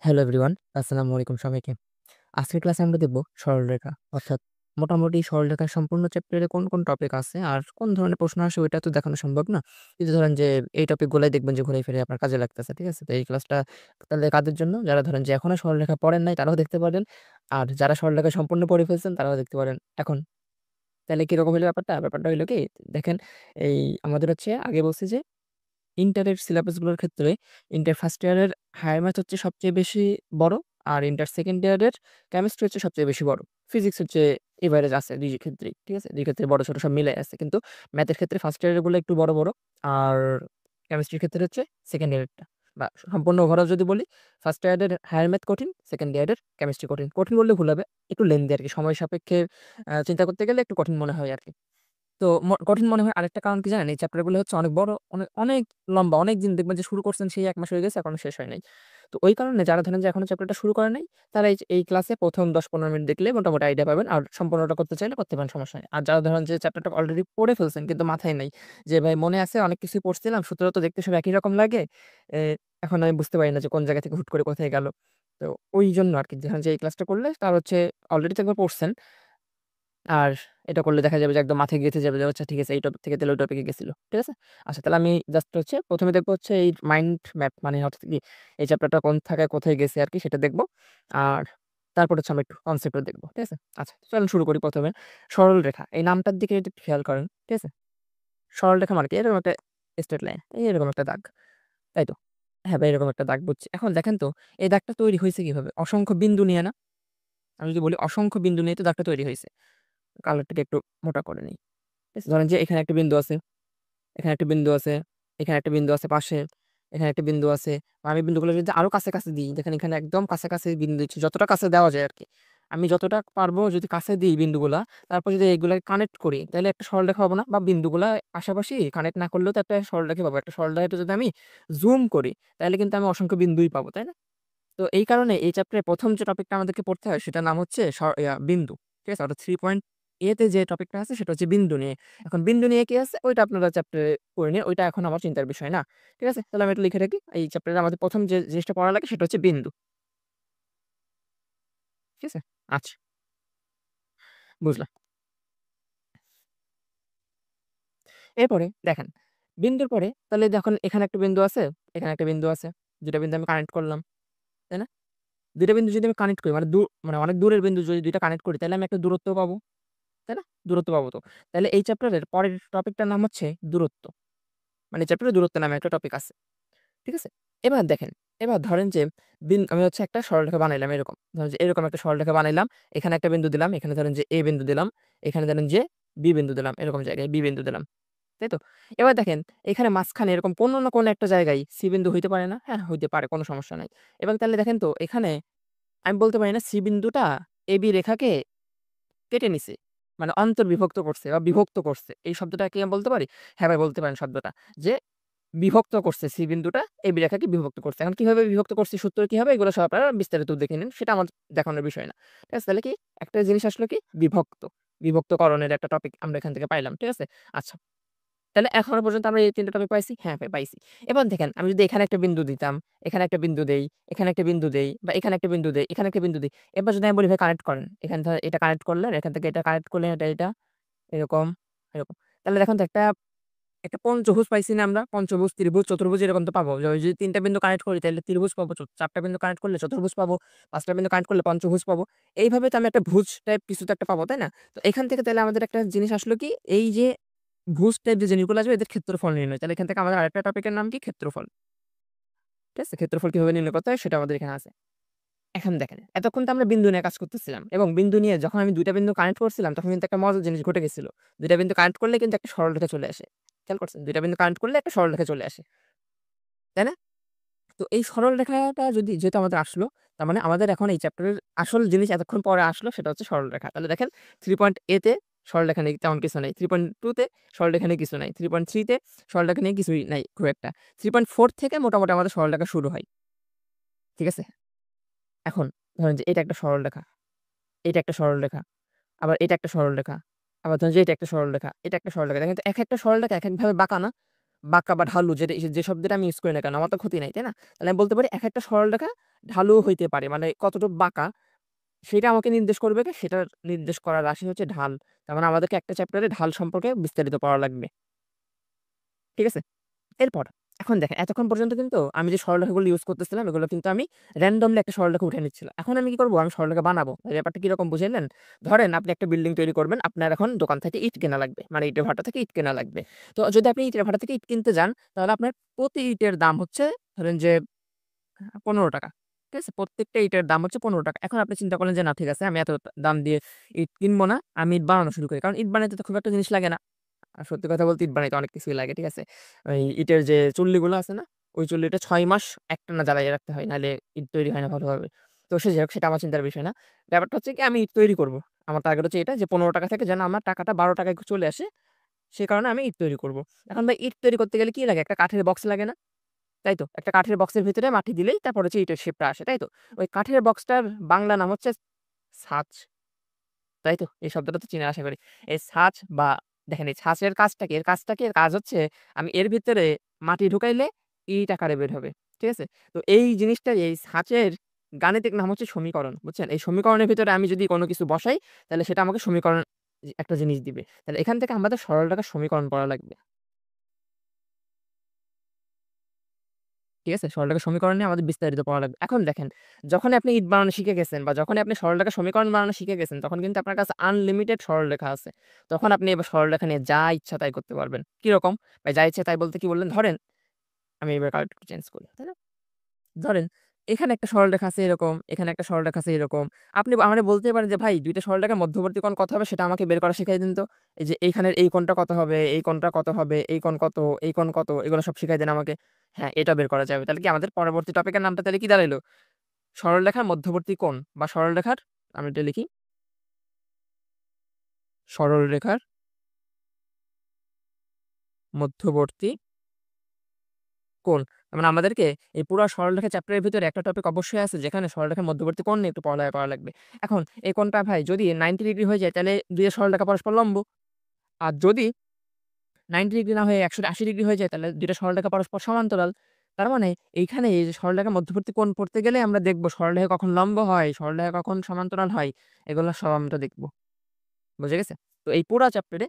Hello everyone, আসসালামু আলাইকুম সবাইকে। আজকের ক্লাসে আমরা দেখব সরলরেখা। অর্থাৎ মোটামুটি সরলরেখার সম্পূর্ণ চ্যাপ্টারে কোন টপিক আছে আর কোন ধরনের প্রশ্ন আসে ওইটা তো দেখানো সম্ভব না। কিন্তু ধরেন যে এই টপিকগুলাই দেখবেন যে ঘুরে ফিরে আপনার কাজে লাগতেছে। ঠিক আছে? তো এই ক্লাসটা তাহলে কাদের জন্য? যারা ধরেন যে এখনো সরলরেখা পড়েন নাই তারাও দেখতে পারেন। আর যারা সরলরেখা সম্পূর্ণ পড়ে ফেলছেন তারাও দেখতে পারেন এখন। তাইলে কিরকম হইলো ব্যাপারটা? ব্যাপারটা হইলো কি? দেখেন এই আমাদের হচ্ছে আগে বলছি যে ইন্টারের সিলেবাসগুলোর ক্ষেত্রে ইন্টার ফার্স্ট ইয়ারের হায়ার ম্যাথ হচ্ছে সবচেয়ে বেশি বড়। আর ইন্টার সেকেন্ড ইয়ারের কেমিস্ট্রি হচ্ছে সবচেয়ে বেশি বড়। ফিজিক্স হচ্ছে এভারেজ আছে ২ ক্ষেত্রেই। ঠিক আছে? ২ ক্ষেত্রে বড় ছোট সব মিলাই আছে। কিন্তু ম্যাথের ক্ষেত্রে ফার্স্ট ইয়ারের গুলো একটু বড়। আর কেমিস্ট্রির ক্ষেত্রে হচ্ছে সেকেন্ড ইয়ারেরটা। বা সম্পূর্ণ ওভারঅল যদি বলি, ফার্স্ট ইয়ারের হায়ার ম্যাথ কঠিন, সেকেন্ড ইয়ারের কেমিস্ট্রি কঠিন। কঠিন বললে ভুল হবে। একটু লেন্দি আরকি। সময় সাপেক্ষে চিন্তা করতে গেলে একটু কঠিন মনে হয় আরকি। তো কঠিন মনে হয় আরেকটা কারণ কি জানেন? এই চ্যাপ্টার গুলো হচ্ছে অনেক বড়, অনেক লম্বা। অনেকদিন দেখবেন যে শুরু করছেন সেই ১ মাস হয়ে গেছে এখনো শেষ হয় নাই। তো ওই কারণে যারা ধরেন যে এখনো চ্যাপ্টারটা শুরু করে নাই, তারা এই ক্লাসে ১ম ১০-১৫ মিনিট দেখলে মোটামুটি আইডিয়া পাবেন। আর সম্পূর্ণটা করতে চাইলে করতে পারেন, সমস্যা নাই। আর যারা ধরেন যে চ্যাপ্টারটা অলরেডি পড়ে ফেলছেন কিন্তু মাথায় নাই যে ভাই মনে আছে অনেক কিছুই পড়ছিলাম, সূত্র তো দেখতে সব একই রকম লাগে। এ এখন আমি বুঝতে পারি না যে কোন জায়গা থেকে হুট করে কোথায় গেল। তো ওইজন্য আরকি ধরেন যে এই ক্লাসটা করলে তার হচ্ছে অলরেডি তো একবার পড়ছেন। আর এটা করলে দেখা যাবে যে একদম মাথায় গেঁথে যাবে যে আচ্ছা ঠিক আছে এই টপিক থেকে তাহলে ওই টপিকে গেছিল। ঠিক আছে? আচ্ছা তাহলে আমি জাস্ট হচ্ছে ১ম এ দেখব হচ্ছে এই মাইন্ড ম্যাপ মানে অর্থাৎ কি এই চ্যাপ্টারটা কোন থাকায় কোথায় গেছে আরকি সেটা দেখব। আর তারপর হচ্ছে আমরা একটু কনসেপ্টও দেখব। ঠিক আছে? আচ্ছা চলেন শুরু করি ১ম এ সরলরেখা। এই নামটার দিকে যদি একটু খেয়াল করেন। ঠিক আছে? সরলরেখা মানে কি? এরকম একটা স্ট্রেইট লাইন। এরকম একটা দাগ। তাই তো? হ্যাঁ, ভাই এরকম একটা দাগ বুঝছি। এখন দেখেন তো এই দাগটা তৈরি হইছে কিভাবে? অসংখ্য বিন্দু নিয়ে না? আমি যদি বলি অসংখ্য বিন্দু নিয়ে তো দাগটা তৈরি হইছে। কালারটাকে একটু মোটা করে নিই। ঠিক আছে? ধরেন যে এখানে একটা বিন্দু আছে, এখানে একটা বিন্দু আছে, এখানে একটা বিন্দু আছে পাশে, এখানে একটা বিন্দু আছে। আমি বিন্দুগুলো যদি আরো কাছে দিই, দেখেন এখানে একদম কাছাকাছি বিন্দু দিচ্ছি। যতটা কাছে দেওয়া যায় আরকি। আমি যতটা পারবো যদি কাছে দিই বিন্দুগুলা, তারপর যদি এগুলা কানেক্ট করি, তাইলে একটা সরলরেখা পাবো না? বা বিন্দুগুলা পাশাপাশি কানেক্ট না করলেও তো একটা সরলরেখা পাবো। একটা সরলরেখাটা যদি আমি জুম করি, তাইলে কিন্তু আমি অসংখ্য বিন্দুই পাবো, তাই না? তো এই কারণে এই চ্যাপ্টারে ১ম যে টপিকটা আমাদেরকে পড়তে হয় সেটার নাম হচ্ছে বিন্দু। ঠিক আছে? অর্থাৎ 3 পয়েন্ট A তে যে টপিকটা আছে সেটা হচ্ছে বিন্দু নিয়ে। এখন বিন্দু নিয়ে কি আছে ওইটা আপনারা চ্যাপ্টারে পড়ে নিন। ওইটা এখন আমার চিন্তার বিষয় না। ঠিক আছে? তাহলে আমি এটা লিখে রাখি। এই চ্যাপ্টারে আমাদের ১ম যে জিনিসটা পড়া লাগে সেটা হচ্ছে বিন্দু। ঠিক আছে? আচ্ছা, বুঝলাম। এরপরে দেখেন, বিন্দুর পরে তাহলে যখন এখানে একটা বিন্দু আছে, এখানে একটা বিন্দু আছে। ২ টা বিন্দু আমি কানেক্ট করলাম। তাই না? ২ টা বিন্দু যদি আমি কানেক্ট করি মানে অনেক দূরের বিন্দু যদি ২ টা কানেক্ট করি তাহলে আমি একটা দূরত্ব পাবো। তাই না? দূরত্ব পাবো তো। তাইলে এই চ্যাপ্টারের পরের টপিকটার নাম হচ্ছে দূরত্ব। মানে চ্যাপ্টারে দূরত্ব নামে একটা টপিক আছে। ঠিক আছে? এবার দেখেন, এবার ধরেন যে আমি হচ্ছে একটা সরলরেখা বানাইলাম এরকম। ধরেন যে এরকম একটা সরলরেখা বানাইলাম। এখানে একটা বিন্দু দিলাম, এখানে ধরেন যে A বিন্দু দিলাম, এখানে ধরেন যে B বিন্দু দিলাম। এরকম জায়গায় B বিন্দু দিলাম। তাই তো? এবার দেখেন এখানে মাঝখানে এরকম কোনো না কোনো একটা জায়গায় C বিন্দু হইতে পারে না? হ্যাঁ, হইতে পারে, কোনো সমস্যা নাই। এবং তাহলে দেখেন তো এখানে আমি বলতে পারি না C বিন্দুটা AB রেখাকে কেটে নিছে। মানে অন্তর্বিভক্ত করছে বা বিভক্ত করছে। এই শব্দটা কি আমি বলতে পারি? হ্যাঁ ভাই বলতে পারেন শব্দটা। যে বিভক্ত করছে সি বিন্দুটা এবি রেখাকে বিভক্ত করছে। এখন কিভাবে বিভক্ত করছি, সূত্র কি হবে এগুলো সব আপনারা বিস্তারিত দেখে নিন। সেটা আমার দেখানোর বিষয় না। ঠিক আছে? তাহলে কি একটা জিনিস আসলো কি বিভক্ত। বিভক্তকরণের একটা টপিক আমরা এখান থেকে পাইলাম। ঠিক আছে? আচ্ছা। তাহলে এখনো পর্যন্ত আমরা এই ৩ টা টপিক পাইছি? হ্যাঁ ভাই পাইছি। এবার দেখেন আমি যদি এখানে একটা বিন্দু দিতাম, এখানে একটা বিন্দু দেই, এখানে একটা বিন্দু দেই বা এখানে একটা বিন্দু দেই, এখানে একটা বিন্দু দেই। এবার যদি আমি বলি ভাই কানেক্ট করেন। এখানে ধরেন এটা কানেক্ট করলেন, এখান থেকে এটা কানেক্ট করলেন, এটা এরকম, এরকম। তাহলে দেখুন তো একটা পঞ্চভুজ পাইছি না আমরা? পঞ্চভুজ, ত্রিভুজ, চতুর্ভুজ এরকম তো পাবো। যদি ৩ টা বিন্দু কানেক্ট করি তাহলে ত্রিভুজ পাবো, ৪ টা বিন্দু কানেক্ট করলে চতুর্ভুজ পাবো, ৫ টা বিন্দু কানেক্ট করলে পঞ্চভুজ পাবো। এইভাবে তো আমি একটা ভুজ টাইপ কিছু তো একটা পাবো, তাই না? তো এখান থেকে তাহলে আমাদের একটা জিনিস আসলো কি, এই যে ভুজ টাইপ যে জিনিসগুলো আসবে এদের ক্ষেত্রফল নির্ণয়। তাহলে এখান থেকে আমাদের আরেকটা টপিকের নাম কি? ক্ষেত্রফল। ঠিক আছে? ক্ষেত্রফল কিভাবে নির্ণয় করতে হয় সেটা আমাদের এখানে আছে। এখন দেখেন, এতক্ষণ তো আমরা বিন্দু নিয়ে কাজ করতেছিলাম এবং বিন্দু নিয়ে যখন আমি ২ টা বিন্দু কানেক্ট করছিলাম তখন কিন্তু একটা মজার জিনিস ঘটে গেছিল। ২ টা বিন্দু কানেক্ট করলে কিন্তু একটা সরলরেখা চলে আসে। খেয়াল করছেন? ২ টা বিন্দু কানেক্ট করলে একটা সরলরেখা চলে আসে। তাই না? তো এই সরলরেখাটা যেহেতু আমাদের আসলো, তার মানে আমাদের এখন এই চ্যাপ্টারের আসল জিনিস এতক্ষণ পরে আসলো সেটা হচ্ছে সরলরেখা। তাহলে দেখেন 3 পয়েন্ট A তে সরলরেখা নেই, তেমন কিছু নাই। 3.2 তে সরলরেখা নিয়ে কিছু নাই। 3.3 তে সরলরেখা নিয়ে কিছুই নাই খুব একটা। 3.4 থেকে মোটামুটি আমাদের সরলরেখা শুরু হয়। ঠিক আছে? এখন ধরেন যে এটা একটা সরলরেখা, এটা একটা সরলরেখা, আবার এটা একটা সরলরেখা, আবার ধরেন যে এটা একটা সরলরেখা, এটা একটা সরলরেখা। দেখেন তো একেকটা সরলরেখা একেকভাবে বাঁকা না? বাঁকা বা ঢালু যে শব্দটা আমি ইউজ করি না কেন আমার তো ক্ষতি নাই, তাই না? তাহলে আমি বলতে পারি একেকটা সরলরেখা ঢালুও হইতে পারে। মানে কতটুক বাঁকা সেটা আমাকে নির্দেশ করবে কে? সেটার নির্দেশ করার রাশি হচ্ছে ঢাল। তার মানে আমাদেরকে একটা চ্যাপ্টারে ঢাল সম্পর্কে বিস্তারিত পড়া লাগবে। ঠিক আছে? এরপর এখন দেখেন এতক্ষণ পর্যন্ত কিন্তু আমি যে সরলরেখাগুলো ইউজ করতেছিলাম এগুলো কিন্তু আমি randomly একটা সরলরেখা উঠায় নিচ্ছিলাম। এখন আমি কি করব? আমি সরলরেখা বানাবো। ব্যাপারটা কিরকম বুঝাইলেন? ধরেন আপনি একটা বিল্ডিং তৈরি করবেন। আপনার এখন দোকান থেকে ইট কেনা লাগবে। মানে ইটের ভাটা থেকে ইট কেনা লাগবে। তো যদি আপনি ইটের ভাটা থেকে ইট কিনতে যান তাহলে আপনার প্রতি ইটের দাম হচ্ছে ধরেন যে ৳১৫। ঠিক আছে? প্রত্যেকটা ইটের দাম হচ্ছে ৳১৫। এখন আপনি চিন্তা করলেন যে না ঠিক আছে আমি এত দাম দিয়ে ইট কিনব না। আমি ইট বানানো শুরু করি। কারণ ইট বানাইতে তো খুব একটা জিনিস লাগে না। আর সত্যি কথা বলতে ইট বানাইতে অনেক কিছুই লাগে। ঠিক আছে? ওই ইটের যে চুল্লিগুলো আছে না? ওই চুল্লিটা ৬ মাস একটানা জ্বালাইয়া রাখতে হয়। নাহলে ইট তৈরি হয় না ভালোভাবে। তো সে যাই হোক সেটা আমার চিন্তার বিষয় না। ব্যাপারটা হচ্ছে কি আমি ইট তৈরি করব। আমার টার্গেট হচ্ছে এটা যে ৳১৫ থেকে যেন আমার টাকাটা ৳১২ চলে আসে। সে কারণে আমি ইট তৈরি করব। এখন ভাই ইট তৈরি করতে গেলে কি লাগে? একটা কাঠের বক্স লাগে না? তাই তো? একটা কাঠের বক্সের ভিতরে মাটি দিলেই তারপর হচ্ছে ইটের শেপটা আসে। তাই তো? ওই কাঠের বক্সটার বাংলা নাম হচ্ছে ছাঁচ। তাই তো? এই শব্দটা তো চিনেন আশা করি। এই ছাঁচ বা দেখেন এই ছাঁচের কাজটা কি? এর কাজটা কি? এর কাজ হচ্ছে আমি এর ভিতরে মাটি ঢুকাইলে ইট আকারে বের হবে। ঠিক আছে? তো এই জিনিসটা এই ছাঁচের গাণিতিক নাম হচ্ছে সমীকরণ। বুঝছেন? এই সমীকরণের ভিতরে আমি যদি কোন কিছু বসাই তাহলে সেটা আমাকে সমীকরণ একটা জিনিস দিবে। তাহলে এখান থেকে আমাদের সরল রেখার সমীকরণ পড়া লাগবে। ঠিক আছে? সরলরেখার সমীকরণ নিয়ে আমাদের বিস্তারিত পড়া লাগবে। এখন দেখেন, যখনই আপনি ইট বানানো শিখে গেছেন বা যখনই আপনি সরলরেখার সমীকরণ বানানো শিখে গেছেন, তখন কিন্তু আপনার কাছে আনলিমিটেড সরলরেখা আছে। তখন আপনি এবার সরলরেখা নিয়ে যা ইচ্ছা তাই করতে পারবেন। কিরকম? ভাই যা ইচ্ছা তাই বলতে কি বললেন? ধরেন, আমি এবার কারেক্ট একটু চেঞ্জ করি। তাই না? ধরেন, এখানে একটা সরলরেখা আছে এরকম, এখানে একটা সরলরেখা আছে এরকম। আপনি আমারে বলতেই পারেন যে, "ভাই ২ টা সরলরেখার মধ্যবর্তী কোণ কত হবে সেটা আমাকে বের করা শিখাই দিন তো। এই যে এইখানের এই কোণটা কত হবে, এই কোণটা কত হবে, এই কোণ কত, এই কোণ কত এগুলো সব শিখাই দেন আমাকে।" হ্যাঁ, এটা বের করা যাবে। তাহলে কি আমাদের পরবর্তী টপিকের নামটা তাহলে কি দাঁড়াইলো? সরলরেখার মধ্যবর্তী কোণ বা সরলরেখার আমি এটা লিখি সরলরেখার মধ্যবর্তী কোণ। তার মানে আমাদেরকে এই পুরা সরলরেখা চ্যাপ্টারের ভিতরে একটা টপিক অবশ্যই আছে যেখানে সরলরেখার মধ্যবর্তী কোণ নিয়ে একটু পড়ালেখা করা লাগবে। এখন এই কোণটা ভাই যদি 90 ডিগ্রি হয়ে যায় তাহলে ২ টা সরলরেখা পরস্পর লম্ব। আর যদি 90 ডিগ্রি না হয়ে ১৮০ ডিগ্রি হয়ে যায় তাহলে ২ টা সরলরেখা পরস্পর সমান্তরাল। তার মানে এইখানে এই যে সরলরেখার মধ্যবর্তী কোণ পড়তে গেলে আমরা দেখব সরলরেখা কখন লম্ব হয়, সরলরেখা কখন সমান্তরাল হয় এগুলো সব আমরা দেখব। বুঝা গেছে? তো এই পুরা চ্যাপ্টারে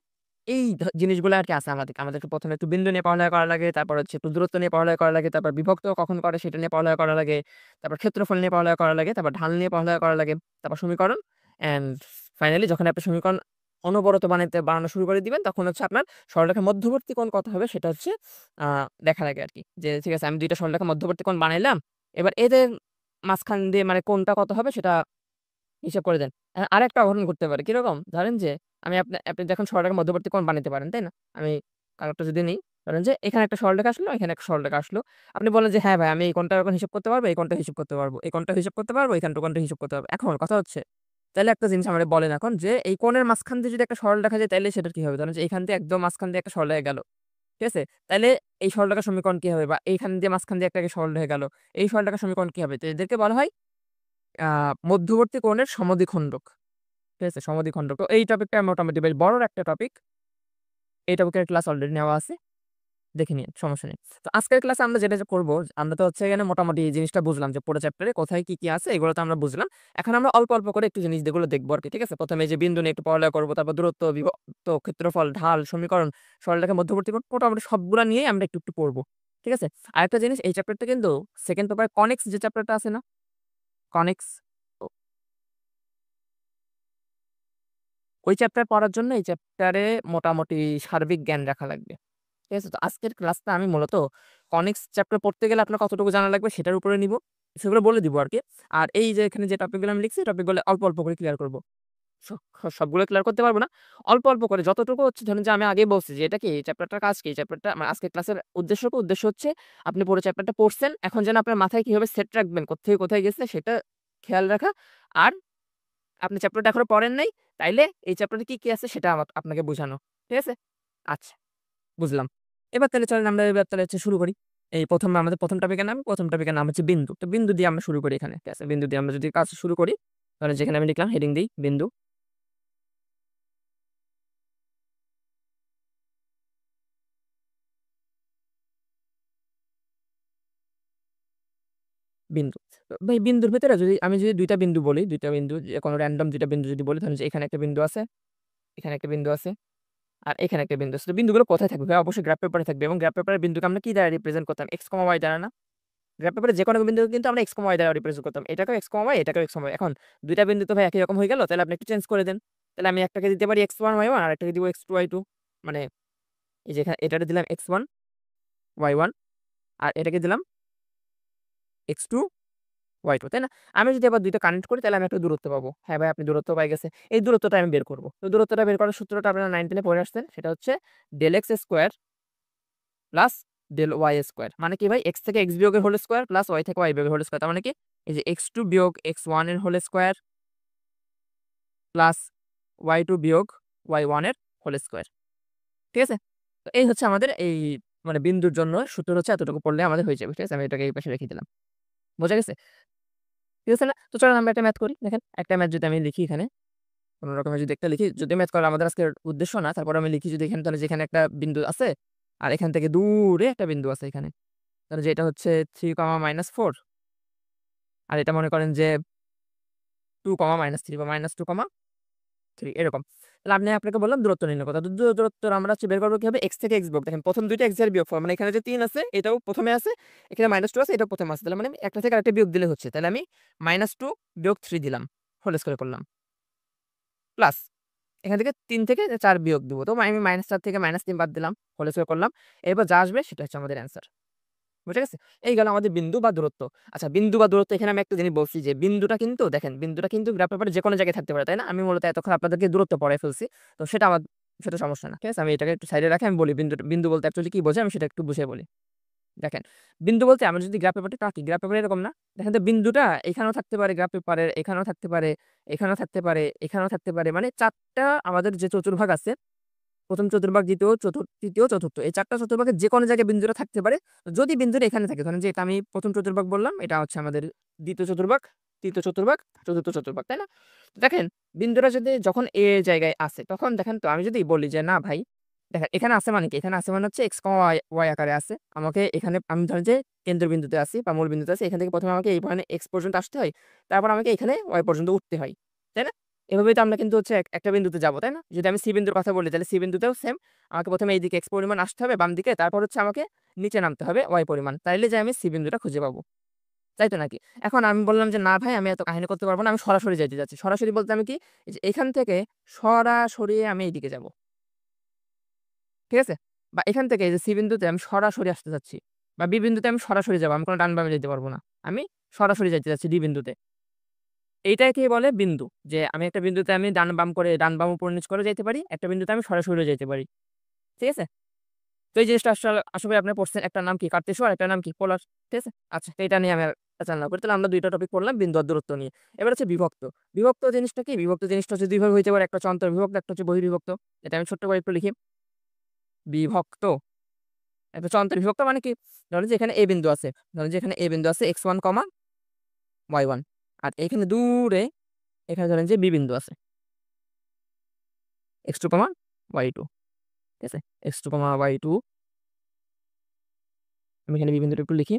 এই জিনিসগুলো আরকি আছে আমাদেরকে। আমাদেরকে ১ম এ একটু বিন্দু নিয়ে পড়ালেখা করা লাগে। তারপর হচ্ছে একটু দূরত্ব নিয়ে পড়ালেখা করা লাগে। তারপর বিভক্ত কখন করে সেটা নিয়ে পড়ালেখা করা লাগে। তারপর ক্ষেত্রফল নিয়ে পড়ালেখা করা লাগে। তারপর ঢাল নিয়ে পড়ালেখা করা লাগে। তারপর সমীকরণ অ্যান্ড ফাইনালি যখন আপনি সমীকরণ অনবরত বানানো শুরু করে দিবেন তখন হচ্ছে আপনার সরলরেখার মধ্যবর্তী কোণ কত হবে সেটা হচ্ছে আ দেখা লাগে আরকি। যে ঠিক আছে আমি ২ টা সরলরেখার মধ্যবর্তী কোণ বানাইলাম। এবার এদের মাঝখান দিয়ে মানে কোণটা কত হবে সেটা হিসাব করে দেন। আরেকটা অঘটন ঘটতে পারে। কিরকম? ধরেন যে আমি আপনি যখন সরলরেখার মধ্যবর্তী কোণ বানাইতে পারেন, তাই না? আমি কাগজটা যদি নেই, ধরেন যে এখানে একটা সরলরেখা আসলো, এখানে একটা সরলরেখা আসলো। আপনি বললেন যে, "হ্যাঁ ভাই আমি এই কোণটার এখন হিসাব করতে পারবো, এই কোণটাও হিসাব করতে পারবো। এই কোণটাও হিসাব করতে পারবো, এইখানটার কোণটাও হিসাব করতে পারবো।" এখন কথা হচ্ছে, তাইলে একটা জিনিস আমারে বলেন এখন যে এই কোণের মাঝখান দিয়ে যদি একটা সরলরেখা যায় তাইলে সেটার কি হবে? ধরেন যে এইখান দিয়ে একদম মাঝখান দিয়ে একটা সরলরেখা গেল। ঠিক আছে? তাইলে এই সরলরেখার সমীকরণ কি হবে? বা এইখান দিয়ে মাঝখান দিয়ে একটা সরলরেখা গেল। এই সরলরেখার সমীকরণ কি হবে? তো এদেরকে বলা হয় আ মধ্যবর্তী কোণের সমদ্বিখণ্ডক। ঠিক আছে? সমদ্বিখণ্ডক। তো এই টপিকটা মোটামুটি বেশ বড় একটা টপিক। এই টপিকের ক্লাস অলরেডি নেওয়া আছে। দেখে নিয়েন, সমস্যা নেই। তো আজকের ক্লাসে আমরা যেটা করব, আমরা তো হচ্ছে এখানে মোটামুটি এই জিনিসটা বুঝলাম যে পুরো চ্যাপ্টারে কোথায় কি আছে এগুলো তো আমরা বুঝলাম। এখন আমরা অল্প, অল্প করে একটু জিনিস যেগুলো দেখবো আরকি। ঠিক আছে? ১ম এ এই যে বিন্দু নিয়ে একটু পড়ালেখা করব। তারপর দূরত্ব, বিভক্ত, ক্ষেত্রফল, ঢাল, সমীকরণ, সরলরেখার মধ্যবর্তী কোণ মোটামুটি সবগুলা নিয়েই আমরা একটু, একটু পড়ব। ঠিক আছে? আরেকটা জিনিস এই চ্যাপ্টারটা কিন্তু 2nd পেপারে কনিক্স যে চ্যাপ্টারটা আছে না? কনিক্স ওই চ্যাপ্টার পড়ার জন্য এই চ্যাপ্টারে মোটামুটি সার্বিক জ্ঞান রাখা লাগবে। ঠিক আছে? তো আজকের ক্লাসটা আমি মূলত কনিক্স চ্যাপ্টার পড়তে গেলে আপনার কতটুকু জানা লাগবে সেটার উপরে নিব। সেগুলো বলে দিব আরকি। আর এই যে এখানে যে টপিকগুলো আমি লিখছি, টপিকগুলো অল্প, অল্প করে ক্লিয়ার করব। স সবগুলো ক্লিয়ার করতে পারব না। অল্প, অল্প করে যতটুকু হচ্ছে ধরুন যে আমি আগেই বলছি যে এটা কি এই চ্যাপ্টারটার কাজ কি? এই চ্যাপ্টারটা আমার আজকের ক্লাসের উদ্দেশ্য কি? উদ্দেশ্য হচ্ছে আপনি পুরো চ্যাপ্টারটা পড়ছেন। এখন যেন আপনার মাথায় কিভাবে সেট রাখবেন, কোত্থেকে কোথায় গেছে সেটা খেয়াল রাখা। আর আপনি চ্যাপ্টারটা এখনো পড়েন নাই, তাইলে এই চ্যাপ্টারে কি, কি আছে সেটা আপনাকে বুঝানো। ঠিক আছে? আচ্ছা, বুঝলাম। এবার তাহলে চলেন আমরা এবার তাহলে হচ্ছে শুরু করি। এই ১ম আমাদের ১ম টপিকের নাম ১ম টপিকের নাম হচ্ছে বিন্দু। তো বিন্দু দিয়ে আমরা শুরু করি এখানে। ঠিক আছে? বিন্দু দিয়ে আমরা যদি কাজ শুরু করি, তাহলে যেখানে আমি লিখলাম হেডিং দেই বিন্দু। বিন্দু। তো ভাই বিন্দুর ভেতরে আমি যদি ২ টা বিন্দু বলি, ২ টা বিন্দু কোনো র‍্যান্ডম ২ টা বিন্দু যদি বলি ধরেন যে এখানে একটা বিন্দু আছে, এখানে একটা বিন্দু আছে, আর এখানে একটা বিন্দু আছে। তো বিন্দুগুলো কোথায় থাকবে? ভাই অবশ্যই গ্রাফ পেপারে থাকবে এবং গ্রাফ পেপারের বিন্দুকে আমরা কি দ্বারা রিপ্রেজেন্ট করতাম? x, y দ্বারা না? গ্রাফ পেপারে যেকোনো বিন্দুকে কিন্তু আমরা x, y দ্বারা রিপ্রেজেন্ট করতাম। এটাকেও x, y এটাকেও x, y। এখন ২ টা বিন্দু তো ভাই একই রকম হয়ে গেল। তাহলে আপনি একটু চেঞ্জ করে দেন। তাহলে আমি একটাকে দিতে পারি x1, y1 আরেকটাকে দিব x2, y2 মানে এই যে এটাতে দিলাম x1, y1 আর এটাকে দিলাম x2, y2 তাই না? আমি যদি আবার ২ টা কানেক্ট করি তাহলে আমি একটা দূরত্ব পাবো। হ্যাঁ ভাই আপনি দূরত্ব পাই গেছে। এই দূরত্বটা আমি বের করব। তো দূরত্বটা বের করার সূত্রটা আপনারা 9-10 এ পড়ে আসছেন। সেটা হচ্ছে del x square plus del y square. মানে কি ভাই x থেকে x বিয়োগের হোল স্কয়ার প্লাস y থেকে y বিয়োগের হোল স্কয়ার। তার মানে কি এই যে x2 বিয়োগ x1 এর হোল স্কয়ার প্লাস y2 বিয়োগ y1 এর হোল স্কয়ার। ঠিক আছে? তো এই হচ্ছে আমাদের এই মানে বিন্দুর জন্য সূত্র হচ্ছে এতটুকু পড়লে আমাদের হয়ে যাবে। ঠিক আছে? আমি এটাকে এই পাশে রেখে দিলাম। বোঝা গেছে? ঠিক আছে না? তো চলেন আমরা একটা ম্যাথ করি। দেখেন একটা ম্যাথ যদি আমি লিখি এখানে, কোন রকমের যদি একটা লিখি, যদি ম্যাথ করা আমাদের আজকের উদ্দেশ্য না, তারপরে আমি লিখি যদি এখানে তাহলে যেখানে একটা বিন্দু আছে আর এখান থেকে দূরে একটা বিন্দু আছে এখানে। তাহলে যে এটা হচ্ছে 3, -4 আর এটা মনে করেন যে 2, -3 বা -2, 3 এরকম। তাহলে আপনাকে বললাম দূরত্ব নির্ণয় করতে। তো দূরত্ব আমরা হচ্ছে বের করব কিভাবে? x থেকে x বিয়োগ। দেখেন প্রথম ২ টা x এর বিয়োগফল মানে এখানে যে 3 আছে এটাও প্রথমে আছে, এখানে -2 আছে এটাও প্রথমে আছে। তাহলে মানে আমি একটা থেকে আরেকটা বিয়োগ দিলে হচ্ছে। তাহলে আমি -2 বিয়োগ 3 দিলাম। হোল স্কয়ার করলাম। প্লাস এখান থেকে ৩ থেকে ৪ বিয়োগ দিব। তো আমি -৪ থেকে -৩ বাদ দিলাম। হোল স্কয়ার করলাম। এরপর যা আসবে সেটা হচ্ছে আমাদের অ্যান্সার। বুঝা গেছে? এই গেল আমাদের বিন্দু বা দূরত্ব। আচ্ছা বিন্দু বা দূরত্ব এখানে আমি একটা জিনিস বলছি যে বিন্দুটা কিন্তু দেখেন বিন্দুটা কিন্তু গ্রাফ পেপারে যেকোনো জায়গায় থাকতে পারে, তাই না? আমি মূলত এতক্ষণ আপনাদেরকে দূরত্ব পড়ায় ফেলছি। তো সেটা সমস্যা না। ঠিক আছে? আমি এটাকে একটু সাইডে রাখি আমি বলি বিন্দু বলতে অ্যাকচুয়ালি কি বোঝায় আমি সেটা একটু বুঝিয়ে বলি। দেখেন, বিন্দু বলতে আমরা যদি গ্রাফ পেপারটা কাটি, গ্রাফ পেপার এরকম না? দেখেন তো বিন্দুটা এখানেও থাকতে পারে গ্রাফ পেপারের, এখানেও থাকতে পারে, এখানেও থাকতে পারে, এখানেও থাকতে পারে। মানে ৪ টা আমাদের যে চতুর্ভাগ আছে ১ম চতুর্ভাগ, ২য়, তৃতীয়, চতুর্থ। এই ৪ টা চতুর্ভাগের যেকোনো জায়গায় বিন্দুটা থাকতে পারে। যদি বিন্দুটা এখানে থাকে, ধরেন যে এটা আমি ১ম চতুর্ভাগ বললাম, এটা হচ্ছে আমাদের ২য় চতুর্ভাগ, ৩য় চতুর্ভাগ, ৪র্থ চতুর্ভাগ, তাই না? তো দেখেন বিন্দুটা যদি যখন এ জায়গায় আছে, তখন দেখেন তো আমি যদি বলি যে না ভাই, দেখেন এখানে আছে মানে কি? এখানে আছে মানে হচ্ছে x, y আকারে আছে। আমাকে এখানে আমি ধরেন যে কেন্দ্রবিন্দুতে আছি বা মূল বিন্দুতে আছি। এখান থেকে ১ম এ আমাকে এই পয়েন্টে x পর্যন্ত আসতে হয়। তারপর আমাকে এখানে y পর্যন্ত উঠতে হয়। তাই না? এভাবেই তো আমরা কিন্তু হচ্ছে একটা বিন্দুতে যাবো, তাই না? যদি আমি সি বিন্দুর কথা বলি তাহলে সি বিন্দুতেও সেম। আমাকে ১ম এ এইদিকে x পরিমাণ আসতে হবে বাম দিকে। তারপর হচ্ছে আমাকে নিচে নামতে হবে y পরিমাণ। তাইলে যেয়ে আমি সি বিন্দুটা খুঁজে পাবো। তাই তো নাকি? এখন আমি বললাম যে, "না ভাই আমি এত কাহিনী করতে পারব না। আমি সরাসরি যাইতে চাচ্ছি।" সরাসরি বলতে আমি কি? এই যে এখান থেকে সরাসরি আমি এইদিকে যাবো। ঠিক আছে? বা এখান থেকে এই যে সি বিন্দুতে আমি সরাসরি আসতে চাচ্ছি। বা বি বিন্দুতে আমি সরাসরি যাবো। আমি কোন ডান বামে যেতে পারব না। আমি সরাসরি যাইতে চাচ্ছি ডি বিন্দুতে। এইটাকে বলে বিন্দু। যে আমি একটা বিন্দুতে আমি ডান বাম করে ডান বাম উপর নিচ করে যাইতে পারি। একটা বিন্দুতে আমি সরাসরিও যাইতে পারি। ঠিক আছে? তো এই জিনিসটা আশা করি আপনি পড়ছেন। একটার নাম কি কার্তেশীয় আর একটার নাম কি পোলার। ঠিক আছে? আচ্ছা তো এটা নিয়ে আমি আর আলোচনা না করি। তাহলে আমরা ২ টা টপিক পড়লাম বিন্দু আর দূরত্ব নিয়ে। এবার হচ্ছে বিভক্ত। বিভক্ত জিনিসটা কি? বিভক্ত জিনিসটা হচ্ছে ২ ভাবে হইতে পারে। একটা হচ্ছে অন্তর্বিভক্ত, একটা হচ্ছে বহির্বিভক্ত। এটা আমি ছোট্ট করে একটু লিখি। বিভক্ত। এটা হচ্ছে অন্তর্বিভক্ত মানে কি? ধরেন যে এখানে A বিন্দু আছে। ধরেন যে এখানে A বিন্দু আছে x1, y1 আর এখানে দূরে এখানে ধরেন যে B বিন্দু আছে x2, y2 ঠিক আছে? x2, y2 আমি এখানে B বিন্দুটা একটু লিখি।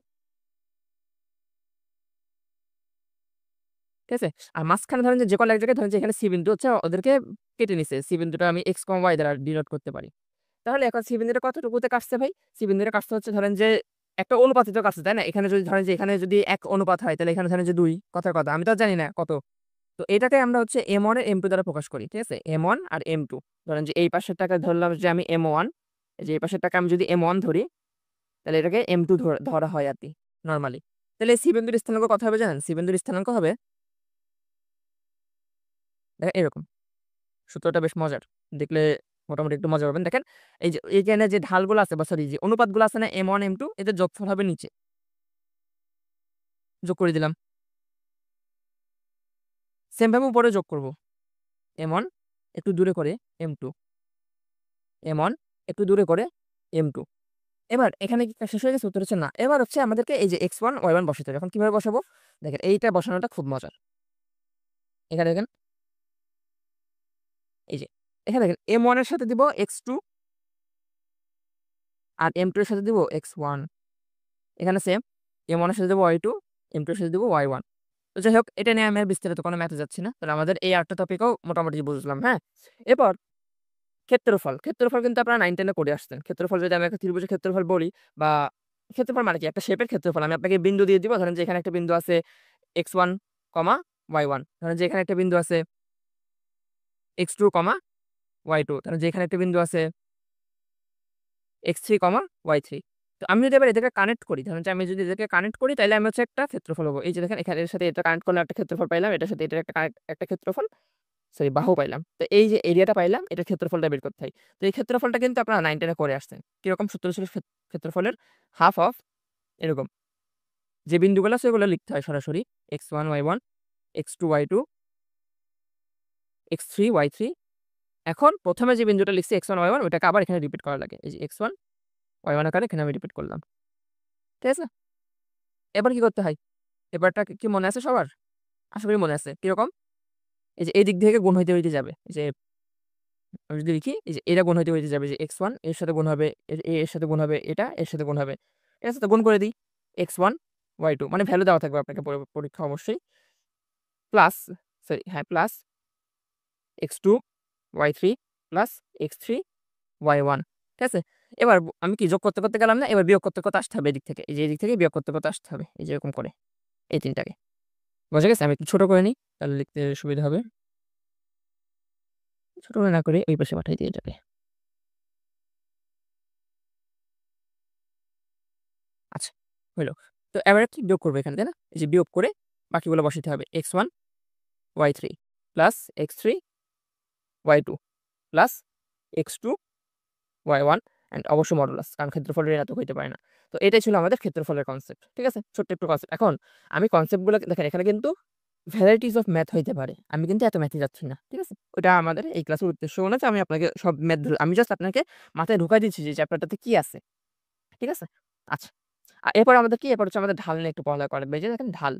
ঠিক আছে? আর মাঝখানে ধরেন যে যেকোনো এক জায়গায় ধরেন যে এখানে C বিন্দু হচ্ছে ওদেরকে কেটে নিছে। C বিন্দুটা আমি x, y দ্বারা ডিনোট করতে পারি। তাহলে এখন সি বিন্দুটা কতটুকুতে কাটছে ভাই? সি বিন্দুটা কাটছে হচ্ছে ধরেন যে একটা অনুপাতে তো কাটছে, তাই না? এখানে যদি ধরেন যে এখানে যদি ১ অনুপাত হয় তাহলে এখানে ধরেন যে ২ কথার কথা। আমি তো আর জানি না কত। তো এটাকে আমরা হচ্ছে M1 আর M2 দ্বারা প্রকাশ করি। ঠিক আছে? M1 আর M2 ধরেন যে এই পাশেরটাকে ধরলাম যে আমি M1 এই যে এই পাশেরটাকে আমি যদি M1 ধরি তাহলে এটাকে M2 ধরা হয় আরকি নরমালি। তাহলে সি বিন্দুর স্থানাঙ্ক কত হবে জানেন? সি বিন্দুর স্থানাঙ্ক হবে এরকম। সূত্রটা বেশ মজার। দেখলে মোটামুটি একটু মজা পাবেন। দেখেন এই যে এইখানে যে ঢালগুলো আছে বা সরি যে অনুপাতগুলো আছে না M1, M2 এদের যোগফল হবে নিচে। যোগ করে দিলাম। সেম ভাবে উপরে যোগ করব। M1 একটু দূরে করে M2, M1 একটু দূরে করে M2 এবার এখানে কি কাজ শেষ হয়ে গেছে? উত্তর হচ্ছে না। এবার হচ্ছে আমাদেরকে এই যে x1, y1 বসাতে হবে। এখন কিভাবে বসাবো? দেখেন এইটা বসানোটা খুব মজার। এখানে দেখেন এই যে এখানে দেখেন M1 এর সাথে দিব x2 আর M2 এর সাথে দিব x1 এখানে সেম M1 এর সাথে দেব y2 m2 এর সাথে দিব y1। তো যাই হোক, এটা নিয়ে আমি আর বিস্তারিত কোনো ম্যাথে যাচ্ছি না। তাহলে আমাদের এই ৮ টা টপিকও মোটামুটি বুঝলাম, হ্যাঁ? এরপর ক্ষেত্রফল। ক্ষেত্রফল কিন্তু আপনারা 9-10 এ করে আসছেন। ক্ষেত্রফল যদি আমি একটা ত্রিভুজের ক্ষেত্রফল বলি, বা ক্ষেত্রফল মানে কি? একটা শেপের ক্ষেত্রফল। আমি আপনাকে বিন্দু দিয়ে দিব। ধরেন যে এখানে একটা বিন্দু আছে x1, y1। ধরেন যে এখানে একটা বিন্দু আছে x2, y2। ধরেন যে এখানে একটা বিন্দু আছে x3, y3। তো আমি যদি এবার এদেরকে কানেক্ট করি, ধরেন যে আমি যদি এদেরকে কানেক্ট করি, তাইলে আমি হচ্ছে একটা ক্ষেত্রফল হবো। এই যে দেখেন, এখানে এর সাথে এটা কানেক্ট করলে একটা ক্ষেত্রফল পাইলাম। এটার সাথে এটার একটা ক্ষেত্রফল, সরি বাহু পাইলাম। তো এই যে এরিয়াটা পাইলাম, এটার ক্ষেত্রফলটা বের করতে হয়। তো এই ক্ষেত্রফলটা কিন্তু আপনারা 9-10 এ করে আসছেন। কিরকম সূত্র ছিল ক্ষেত্রফলের? হাফ অফ এরকম। যে বিন্দুগুলো আছে ওগুলো লিখতে হয় সরাসরি x1, y1, x2, y2, x3, y3। এখন ১ম এ যে বিন্দুটা লিখছি x1, y1, ওটাকে আবার এখানে রিপিট করা লাগে। এই যে x1, y1 আকারে এখানে আমি রিপিট করলাম। ঠিক আছে? এবার কি করতে হয়? এবারটা কি মনে আছে সবার? আশা করি মনে আছে। কিরকম? এই যে এই দিক থেকে গুণ হইতে, হইতে যাবে। এই যে আমি যদি লিখি, এই যে এটা গুণ হইতে, হইতে যাবে যে x1 এর সাথে গুণ হবে, এর সাথে গুণ হবে, এটা এর সাথে গুণ হবে। ঠিক আছে? তো গুণ করে দিই। x1, y2 মানে ভ্যালু দেওয়া থাকবে আপনাকে পরীক্ষা অবশ্যই। প্লাস, সরি হ্যাঁ, plus x2, y3 plus x3, y1। ঠিক আছে? এবার আমি কি যোগ করতে, করতে গেলাম না? এবার বিয়োগ করতে, করতে আসতে হবে এদিক থেকে। এই যে এদিক থেকে বিয়োগ করতে, করতে আসতে হবে। এই যে এরকম করে। এই ৩ টাকে। বোঝা গেছে? আমি একটু ছোট করে নিই, তাহলে লিখতে সুবিধা হবে। ছোট করে না করে ওই পাশে পাঠাই দিয়ে যাবে। আচ্ছা, হইল। তো এবারে কি বিয়োগ করব এখানে, তাই না? এই যে বিয়োগ করে বাকিগুলো বসাইতে হবে। x1, y3 plus x3, y2 plus x2, y1 and অবশ্য মডুলাস। কারণ ক্ষেত্রফলের ঋণাত্মক হইতে পারে না। তো এটাই ছিল আমাদের ক্ষেত্রফলের কনসেপ্ট। ঠিক আছে? ছোট্ট একটু কনসেপ্ট। এখন আমি কনসেপ্টগুলো দেখেন, এখানে কিন্তু ভ্যারাইটিস অফ ম্যাথ হইতে পারে। আমি কিন্তু এত ম্যাথে যাচ্ছি না। ঠিক আছে? ওটা আমাদের এই ক্লাসের উদ্দেশ্যও না যে আমি আপনাকে সব ম্যাথ আমি জাস্ট আপনাকে মাথায় ঢুকাই দিচ্ছি যে চ্যাপ্টারটাতে কি আছে। ঠিক আছে? আচ্ছা। এরপর আমাদের কি? এরপর হচ্ছে আমাদের ঢাল নিয়ে একটু পড়ালেখা করা লাগবে। এই যে দেখেন ঢাল।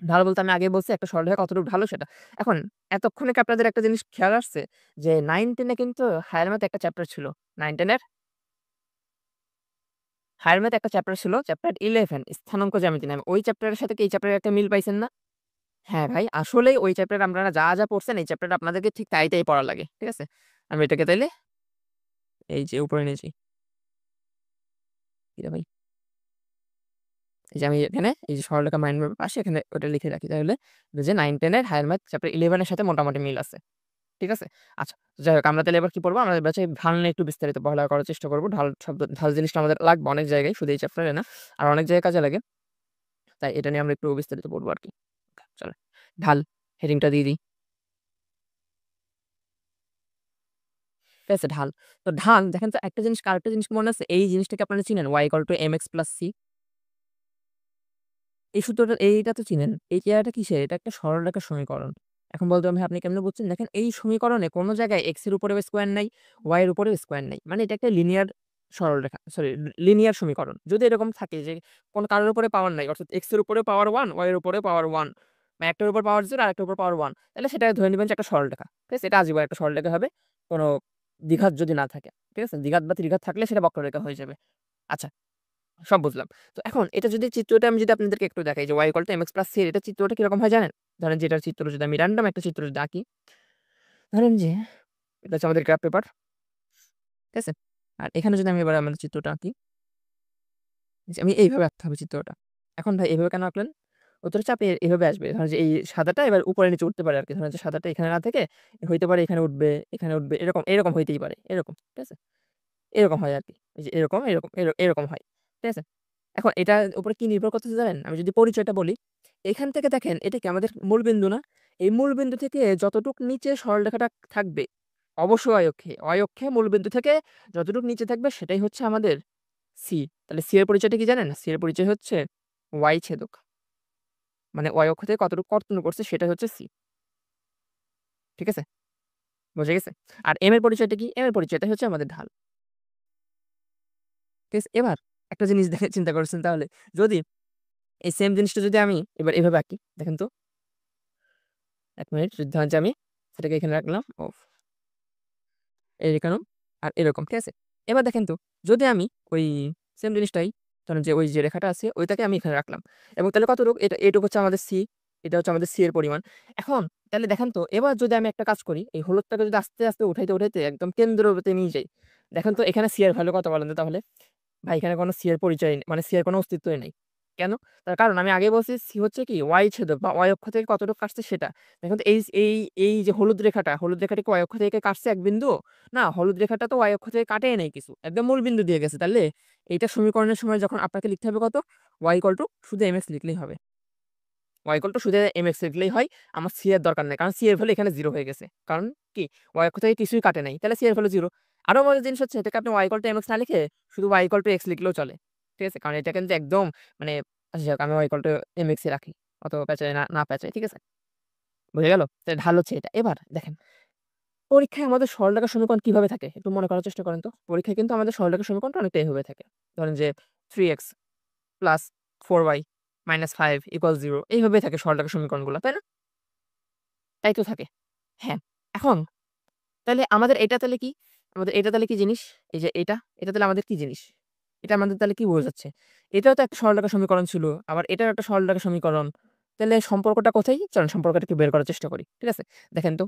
ঢাল বলতে আমি আগেই বলছি একটা সরলরেখা কতটুকু ঢালু সেটা। এখন এতক্ষণে কি আপনাদের একটা জিনিস খেয়াল আসছে? যে 9-10 এ কিন্তু হায়ার ম্যাথ একটা চ্যাপ্টার ছিল। 9-10 এর হায়ার ম্যাথ একটা চ্যাপ্টার ছিল, চ্যাপ্টার 11 স্থানাঙ্ক জ্যামিতি নামে। ওই চ্যাপ্টারের সাথে কি এই চ্যাপ্টারের একটা মিল পাইছেন না? হ্যাঁ ভাই, আসলেই ওই চ্যাপ্টারে আপনারা যা, যা পড়ছেন এই চ্যাপ্টারে আপনাদেরকে ঠিক তাই, তাই পড়া লাগে। ঠিক আছে? আমি এটাকে তাইলে এই যে উপরে নিয়েছি। কিরে ভাই? এই যে আমি এখানে এই যে সরলরেখা মাইন্ড ম্যাপের পাশে এখানে ওটা লিখে রাখি। তাহলে যে 9-10 এর হায়ার ম্যাথ চ্যাপ্টার 11 এর সাথে মোটামুটি মিল আছে। ঠিক আছে? আচ্ছা, যাই হোক আমরা তাহলে এবার কি পড়বো? আমরা এবার হচ্ছে ঢাল নিয়ে একটু বিস্তারিত পড়ালেখা করার চেষ্টা করব। ঢাল জিনিসটা আমাদের লাগবে অনেক জায়গায়, শুধু এই চ্যাপ্টারে না। আর অনেক জায়গায় কাজে লাগে। তাই এটা নিয়ে আমরা একটু বিস্তারিত পড়বো আরকি। চলেন। ঢাল হেডিংটা দিয়ে দিই। ঠিক আছে? ঢাল। তো ঢাল দেখেন তো একটা জিনিস, আরেকটা জিনিস মনে আছে? এই জিনিসটাকে আপনারা চিনেন? y = mx + c। এই সূত্রটা, এইটা তো চিনেন। এই জায়গাটা কিসের? এটা একটা সরলরেখার সমীকরণ। এখন বলতে হবে আপনি কেমনে বুঝছেন? দেখেন এই সমীকরণে কোন জায়গায় x এর উপরেও স্কয়ার নাই, y এর উপরেও স্কয়ার নাই। মানে এটা একটা লিনিয়ার সরলরেখা, সরি লিনিয়ার সমীকরণ। যদি এরকম থাকে যে কোন কারোর উপরে পাওয়ার নাই, অর্থাৎ x এর উপরে পাওয়ার 1, y এর উপরে পাওয়ার 1, বা একটার উপর পাওয়ার 0 আরেকটার উপর পাওয়ার 1, তাহলে সেটা ধরে নিবেন যে একটা সরলরেখা। ঠিক আছে? এটা আজীবন একটা সরলরেখা হবে। কোন দ্বিঘাত যদি না থাকে। ঠিক আছে? দ্বিঘাত বা ত্রিঘাত থাকলে সেটা বক্ররেখা হয়ে যাবে। আচ্ছা। সব বুঝলাম। তো এখন এটা যদি চিত্রটা আমি যদি আপনাদেরকে একটু দেখাই যে y = mx + c এর এটা চিত্রটা কিরকম হয় জানেন? ধরেন যে এটার চিত্র যদি আমি র‍্যান্ডম একটা চিত্র যদি আঁকি, ধরেন যে এটা হচ্ছে আমাদের গ্রাফ পেপার। ঠিক আছে? আর এখানে যদি আমি এবার আমাদের চিত্রটা আঁকি, যে আমি এইভাবে আঁকতে হবে চিত্রটা। এখন ভাই এভাবে কেন আঁকলেন? উত্তর হচ্ছে আপনি এভাবে আসবে। ধরেন যে এই সাদাটা এবার উপরে নিচে উঠতে পারে আরকি। ধরেন যে সাদাটা এখানে না থেকে হইতে পারে এখানে উঠবে, এখানে উঠবে, এরকম, এরকম হইতেই পারে। এরকম। ঠিক আছে? এরকম হয় আরকি। এই যে এরকম, এরকম, এরকম হয়। ঠিক আছে? এখন এটার উপরে কি নির্ভর করতেছে জানেন? আমি যদি পরিচয়টা বলি, এখান থেকে দেখেন এটা কি আমাদের মূলবিন্দু না? এই মূলবিন্দু থেকে যতটুক নিচে সরলরেখাটা থাকবে, অবশ্যই অয়ক্ষে। অয়ক্ষে মূলবিন্দু থেকে যতটুক নিচে থাকবে সেটাই হচ্ছে আমাদের C। তাহলে C এর পরিচয়টা কি জানেন? C এর পরিচয় হচ্ছে Y ছেদক। মানে Y অক্ষ থেকে কতটুকু কর্তন করছে সেটাই হচ্ছে C। ঠিক আছে? বোঝা গেছে? আর M এর পরিচয়টা কি? M এর পরিচয়টা হচ্ছে আমাদের ঢাল। ঠিক আছে? এবার একটা জিনিস দেখে চিন্তা করেছেন তাহলে, যদি এই সেম জিনিসটা যদি আমি এবার এভাবে আঁকি, দেখেন তো? ১ মিনিট, যদি ধরেন যে আমি সেটাকে এখানে রাখলাম। এরকম আর এরকম। ঠিক আছে? এবার দেখেন তো, যদি আমি ওই সেম জিনিসটাই ধরেন যে ওই যে রেখাটা আছে ওইটাকে আমি এখানে রাখলাম। এবং তাহলে কতটুক? এইটুক হচ্ছে আমাদের সি, এটা হচ্ছে আমাদের সি এর পরিমাণ। এখন তাহলে দেখেন তো এবার যদি আমি একটা কাজ করি, এই হলুদটাকে যদি আস্তে, আস্তে উঠাইতে একদম কেন্দ্রতে নিয়ে যাই। দেখেন তো এখানে সি এর ভ্যালু কত বলেন তো তাহলে? ভাই এখানে কোনো সি এর পরিচয় মানে সি এর কোনো অস্তিত্বই নাই। কেন? তার কারণ আমি আগেই বলছি সি হচ্ছে কি ওয়াই ছেদক বা ওয়াই অক্ষ থেকে কতটুকু কাটছে সেটা। দেখুন তো এই যে হলুদ রেখাটা, হলুদ রেখাটা কি ওয়াই অক্ষ থেকে কাটছে এক বিন্দুও? না, হলুদ রেখাটা তো ওয়াই অক্ষ থেকে কাটেই নাই কিছু। একদম মূল বিন্দু দিয়ে গেছে। তাহলে এইটা সমীকরণের সময় যখন আপনাকে লিখতে হবে কত? ওয়াই ইকুয়াল টু শুধু এমএক্স লিখলেই হবে। ওয়াই ইকুয়াল টু শুধু এমএক্স লিখলেই হয়। আমার সি এর দরকার নাই। কারণ সি এর ভ্যালু এখানে 0 হয়ে গেছে। কারণ কি? ওয়াই অক্ষ থেকে কিছুই কাটে নাই। তাহলে সি এর ভ্যালু 0। আরো মজার জিনিস হচ্ছে এটাকে আপনি ওয়াই ইকুয়াল টু এমএক্স না লিখে শুধু ওয়াই ইকুয়াল টু এক্স লিখলেও চলে। ঠিক আছে? কারণ এটা কিন্তু একদম মানে আচ্ছা যাক আমি ওয়াই ইকুয়াল টু এমএক্স ই রাখি। অত পেঁচাই না পেঁচাই। ঠিক আছে? বুঝা গেল? তাহলে ঢাল হচ্ছে এটা। এবার দেখেন পরীক্ষায় আমাদের সরলরেখার সমীকরণ কিভাবে থাকে? একটু মনে করার চেষ্টা করেন তো। পরীক্ষায় কিন্তু আমাদের সরলরেখার সমীকরণটা অনেকটা এভাবে থাকে। ধরেন যে 3x plus 4y minus 5 equal 0 এইভাবেই থাকে সরলরেখার সমীকরণগুলো। তাই না? তাই তো থাকে। হ্যাঁ, এখন তাইলে আমাদের এটা তাহলে কি? আমাদের এটা তাহলে কি জিনিস? এই যে এটা তাহলে আমাদের কি জিনিস? এটা আমাদের তাহলে কি বোঝাচ্ছে? এটাও তো একটা সরলরেখার সমীকরণ ছিল। আবার এটাও একটা সরলরেখার সমীকরণ। তাহলে সম্পর্কটা কোথায়? চলেন সম্পর্কটা একটু বের করার চেষ্টা করি। ঠিক আছে? দেখেন তো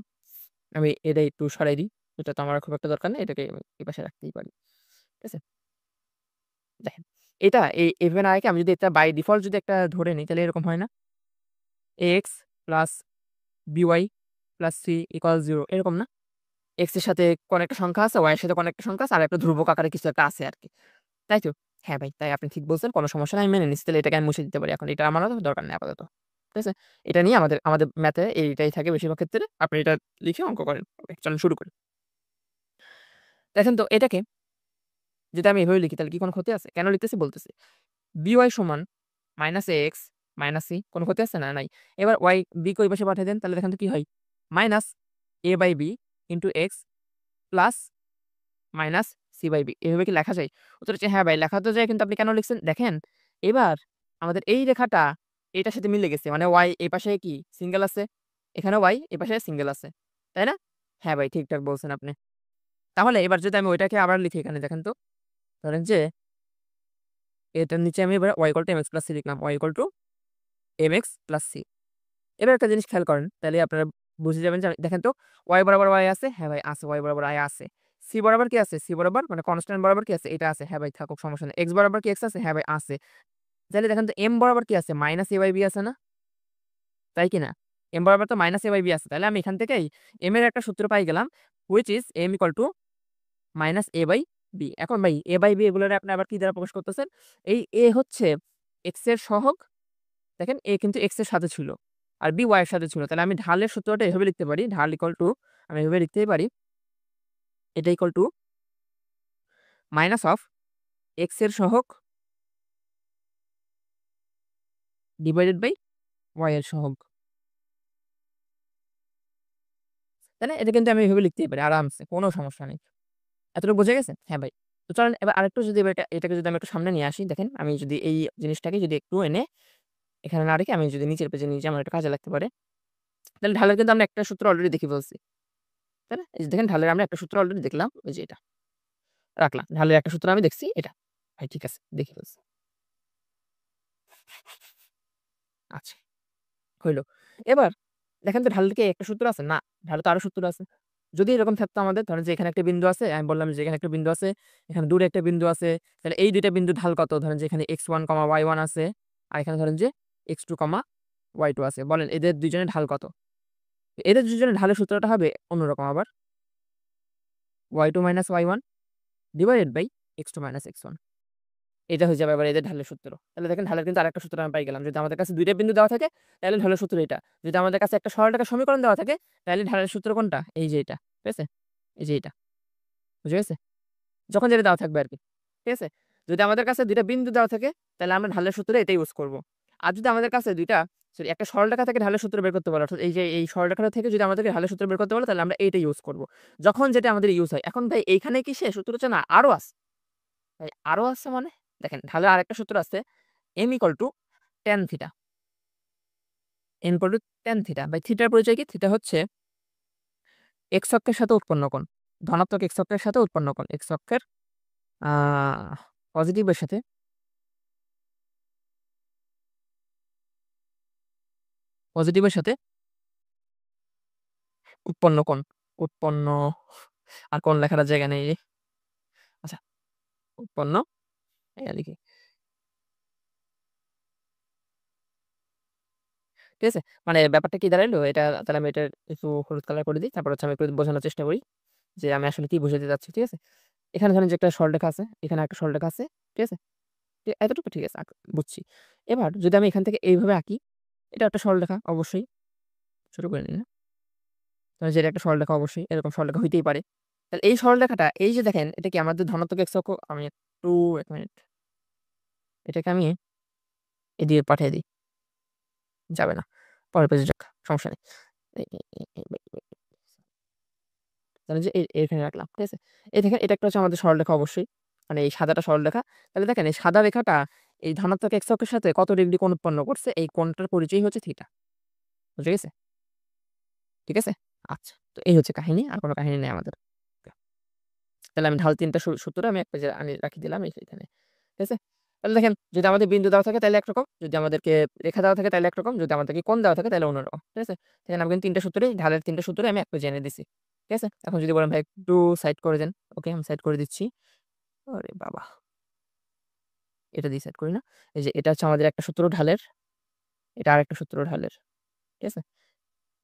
আমি এটা একটু সরাই দিই। এটা তো আমার খুব একটা দরকার নেই। এটাকে আমি এপাশে রাখতেই পারি। ঠিক আছে? দেখেন। এটা even I কে আমি যদি এটা বাই ডিফল্ট যদি একটা ধরে নিই তাহলে এরকম হয় না? ax plus by plus c equal 0 এরকম না? x এর সাথে কোন একটা সংখ্যা আছে, y এর সাথে কোন একটা সংখ্যা আছে আর একটা ধ্রুবক আকারে কিছু একটা আছে আরকি। তাই তো? হ্যাঁ ভাই, তাই আপনি ঠিক বলছেন। কোন সমস্যা নাই আমি মেনে নিচ্ছি। তাহলে এটাকে আমি মুছে দিতে পারি এখন। এটা আমার দরকার নেই আপাতত। ঠিক আছে? এটা নিয়ে আমাদের ম্যাথে এইটাই থাকে বেশিরভাগ ক্ষেত্রে। আপনি এটা লিখে অঙ্ক করেন। ওকে, চলেন শুরু করি। দেখেন তো এটাকে যদি আমি এভাবে লিখি তাহলে কি কোন ক্ষতি আছে? কেন লিখতেছি বলতেছি। by সমান মাইনাস ax মাইনাস c কোন ক্ষতি আছে? না, নাই। এবার b কে ওই পাশে পাঠিয়ে দেন। তাহলে দেখেন তো কি হয়? Minus a/b into x plus minus c/b এভাবে কি লেখা যায়? উত্তর হচ্ছে হ্যাঁ ভাই, লেখা তো যায় কিন্তু আপনি কেন লিখছেন? দেখেন, এবার আমাদের এই রেখাটা এটার সাথে মিলে গেছে। মানে y এই পাশে কি সিঙ্গেল আছে? এখানেও y এই পাশে সিঙ্গেল আছে। তাই না? হ্যাঁ ভাই, ঠিকঠাক বলছেন আপনি। তাহলে এবার যদি আমি ওইটাকে আবার লিখি এখানে দেখেন তো। ধরেন যে এটার নিচে আমি এবার y equal to mx plus c লিখলাম। y equal to mx plus c। এবার একটা জিনিস খেয়াল করেন, তাইলে আপনারা বুঝে যাবেন যে দেখেন তো y বরাবর y আছে? হ্যাঁ ভাই আছে, y বরাবর y আছে। c বরাবর কি আছে? c বরাবর মানে কনস্ট্যান্ট বরাবর কি আছে? এটা আছে। হ্যাঁ ভাই থাকুক সমস্যা নেই। x বরাবর কি x আছে? হ্যাঁ ভাই আছে। তাইলে দেখেন তো m বরাবর কি আছে? মাইনাস a/b আছে না? তাই কি না? m বরাবর তো মাইনাস a/b আছে। তাহলে আমি এখান থেকেই m এর একটা সূত্র পাই গেলাম which is m equal to minus a/b। এখন ভাই a/b এগুলোরে আপনি আবার কি দ্বারা প্রকাশ করতেছেন? এই a হচ্ছে x এর সহগ। দেখেন a কিন্তু x এর সাথে ছিল। আর b y এর সাথে ছিল। তাহলে আমি ঢালের সূত্রটা এভাবে লিখতে পারি। ঢাল ইকুয়াল টু আমি এভাবে লিখতেই পারি। এটা equal to minus of x এর সহগ ডিভাইডেড বাই y এর সহগ। তাই না? এটা কিন্তু আমি এভাবে লিখতেই পারি আরামসে। কোন সমস্যা নেই। এতটুকু বোঝা গেছে? হ্যাঁ ভাই। তো চলেন এবার আরেকটু যদি এবার এটাকে যদি আমি একটু সামনে নিয়ে আসি, দেখেন আমি যদি এই জিনিসটাকে যদি একটু এনে এখানে না রেখে আমি যদি নিচের পেজে নিয়ে যাই আমার এটা কাজে লাগতে পারে। তাহলে ঢালের কিন্তু আমরা একটা সূত্র অলরেডি দেখে ফেলছি। তাই না? এই যে দেখেন ঢালের আমরা একটা সূত্র অলরেডি দেখলাম। ওই যে এটা। রাখলাম। ঢালের একটা সূত্র আমি দেখছি এটা। ভাই ঠিক আছে, দেখে ফেলছি। আচ্ছা, হইল। এবার দেখেন তো ঢালের কি একটা সূত্র আছে? না, ঢালের তো আরো সূত্র আছে। যদি এরকম থাকতো আমাদের ধরেন যে এখানে একটা বিন্দু আছে, আমি বললাম যে এখানে একটা বিন্দু আছে, এখানে দূরে একটা বিন্দু আছে। তাহলে এই ২ টা বিন্দুর ঢাল কত? ধরেন যে এখানে x1, y1 আছে। আর এখানে ধরেন যে x2, y2 আছে। বলেন এদের ২ জনের ঢাল কত? এদের ২ জনের ঢালের সূত্রটা হবে অন্যরকম আবার। y2 - y1 divided by x2 - x1 এটা হয়ে যাবে এবার এদের ঢালের সূত্র। তাহলে দেখেন ঢালের কিন্তু আরেকটা সূত্র আমি পাই গেলাম। যদি আমাদের কাছে ২ টা বিন্দু দেওয়া থাকে তাহলে ঢালের সূত্র এটা। যদি আমাদের কাছে একটা সরলরেখার সমীকরণ দেওয়া থাকে তাহলে ঢালের সূত্র কোনটা? এই যে এটা। ঠিক আছে? এই যে এটা। বুঝা গেছে? যখন যেটা দেওয়া থাকবে আরকি। ঠিক আছে? যদি আমাদের কাছে ২ টা বিন্দু দেওয়া থাকে তাহলে আমরা ঢালের সূত্রে এটাই ইউজ করব। আর যদি আমাদের কাছে ২ টা সরি একটা সরলরেখা থেকে ঢালের সূত্র বের করতে বলে অর্থাৎ এই যে এই সরলরেখাটা থেকে যদি আমাদেরকে ঢালের সূত্র বের করতে বলে তাহলে আমরা এইটা ইউজ করব। যখন যেটা আমাদের ইউজ হয়। এখন ভাই এইখানে কি শেষ? সূত্র হচ্ছে না আরো আছে। ভাই আরো আছে মানে? দেখেন ঢালের আরেকটা সূত্র আছে m = tan theta. m = tan theta. ভাই থিটার পরিচয় কি? থিটা হচ্ছে x অক্ষের সাথে উৎপন্ন কোণ। ধনাত্মক x অক্ষের সাথে উৎপন্ন কোণ। x অক্ষের আ পজিটিভ এর সাথে পজিটিভের সাথে উৎপন্ন কোণ। উৎপন্ন আর কোণ লেখার জায়গা নেই রে। আচ্ছা, উৎপন্ন এটা লিখি। ঠিক আছে? মানে ব্যাপারটা কি দাঁড়াইলো? এটা তাহলে আমি এটা একটু হলুদ কালার করে দিই। তারপর হচ্ছে আমি একটু বোঝানোর চেষ্টা করি যে আমি আসলে কি বোঝাতে চাচ্ছি। ঠিক আছে? এখানে ধরেন যে একটা সরলরেখা আছে, এখানে একটা সরলরেখা আছে। ঠিক আছে? এতটুকু ঠিক আছে বুঝছি। এবার যদি আমি এখান থেকে এইভাবে আঁকি, এটা একটা সরলরেখা অবশ্যই। ছোট করে নিই, হ্যাঁ? ধরেন যে এটা একটা সরলরেখা অবশ্যই। এরকম সরলরেখা হইতেই পারে। তাহলে এই সরলরেখাটা এই যে দেখেন এটা কি আমাদের ধনাত্মক x অক্ষ আমি একটু ১ মিনিট। এটাকে আমি এদিকে পাঠিয়ে দিই। যাবে না। পরের পেজে যাক। সমস্যা নেই। এই এই এই এই এই তাহলে যে এখানে রাখলাম। ঠিক আছে? এই দেখেন এটা একটা হচ্ছে আমাদের সরলরেখা অবশ্যই। মানে এই সাদাটা সরলরেখা। তাহলে দেখেন এই সাদা রেখাটা এই ধনাত্মক x অক্ষের সাথে কত ডিগ্রি কোণ উৎপন্ন করছে? এই কোণটার পরিচয় হচ্ছে থিটা। বুঝা গেছে? ঠিক আছে? আচ্ছা। তো এই হচ্ছে কাহিনী। আর কোন কাহিনী নেই আমাদের। তাহলে আমি ঢাল ৩ টা সূত্র আমি এক পেজে রাখি দিলাম এইখানে। ঠিক আছে? তাহলে দেখেন যদি আমাদের বিন্দু দেওয়া থাকে তাইলে একরকম, যদি আমাদেরকে রেখা দেওয়া থাকে তাইলে একরকম, যদি আমাদেরকে কোণ দেওয়া থাকে তাইলে অন্যরকম। ঠিক আছে? এখানে আমি কিন্তু ৩ টা সূত্রেই ঢালের ৩ টা সূত্রই আমি এক পেজে এনে দিছি। ঠিক আছে? এখন যদি বলেন ভাই একটু সাইড করে দেন। ওকে আমি সাইড করে দিচ্ছি। ওরে বাবা! এটা দিয়ে সাইড করি না। এই যে এটা হচ্ছে আমাদের একটা সূত্র ঢালের, এটা আরেকটা সূত্র ঢালের। ঠিক আছে?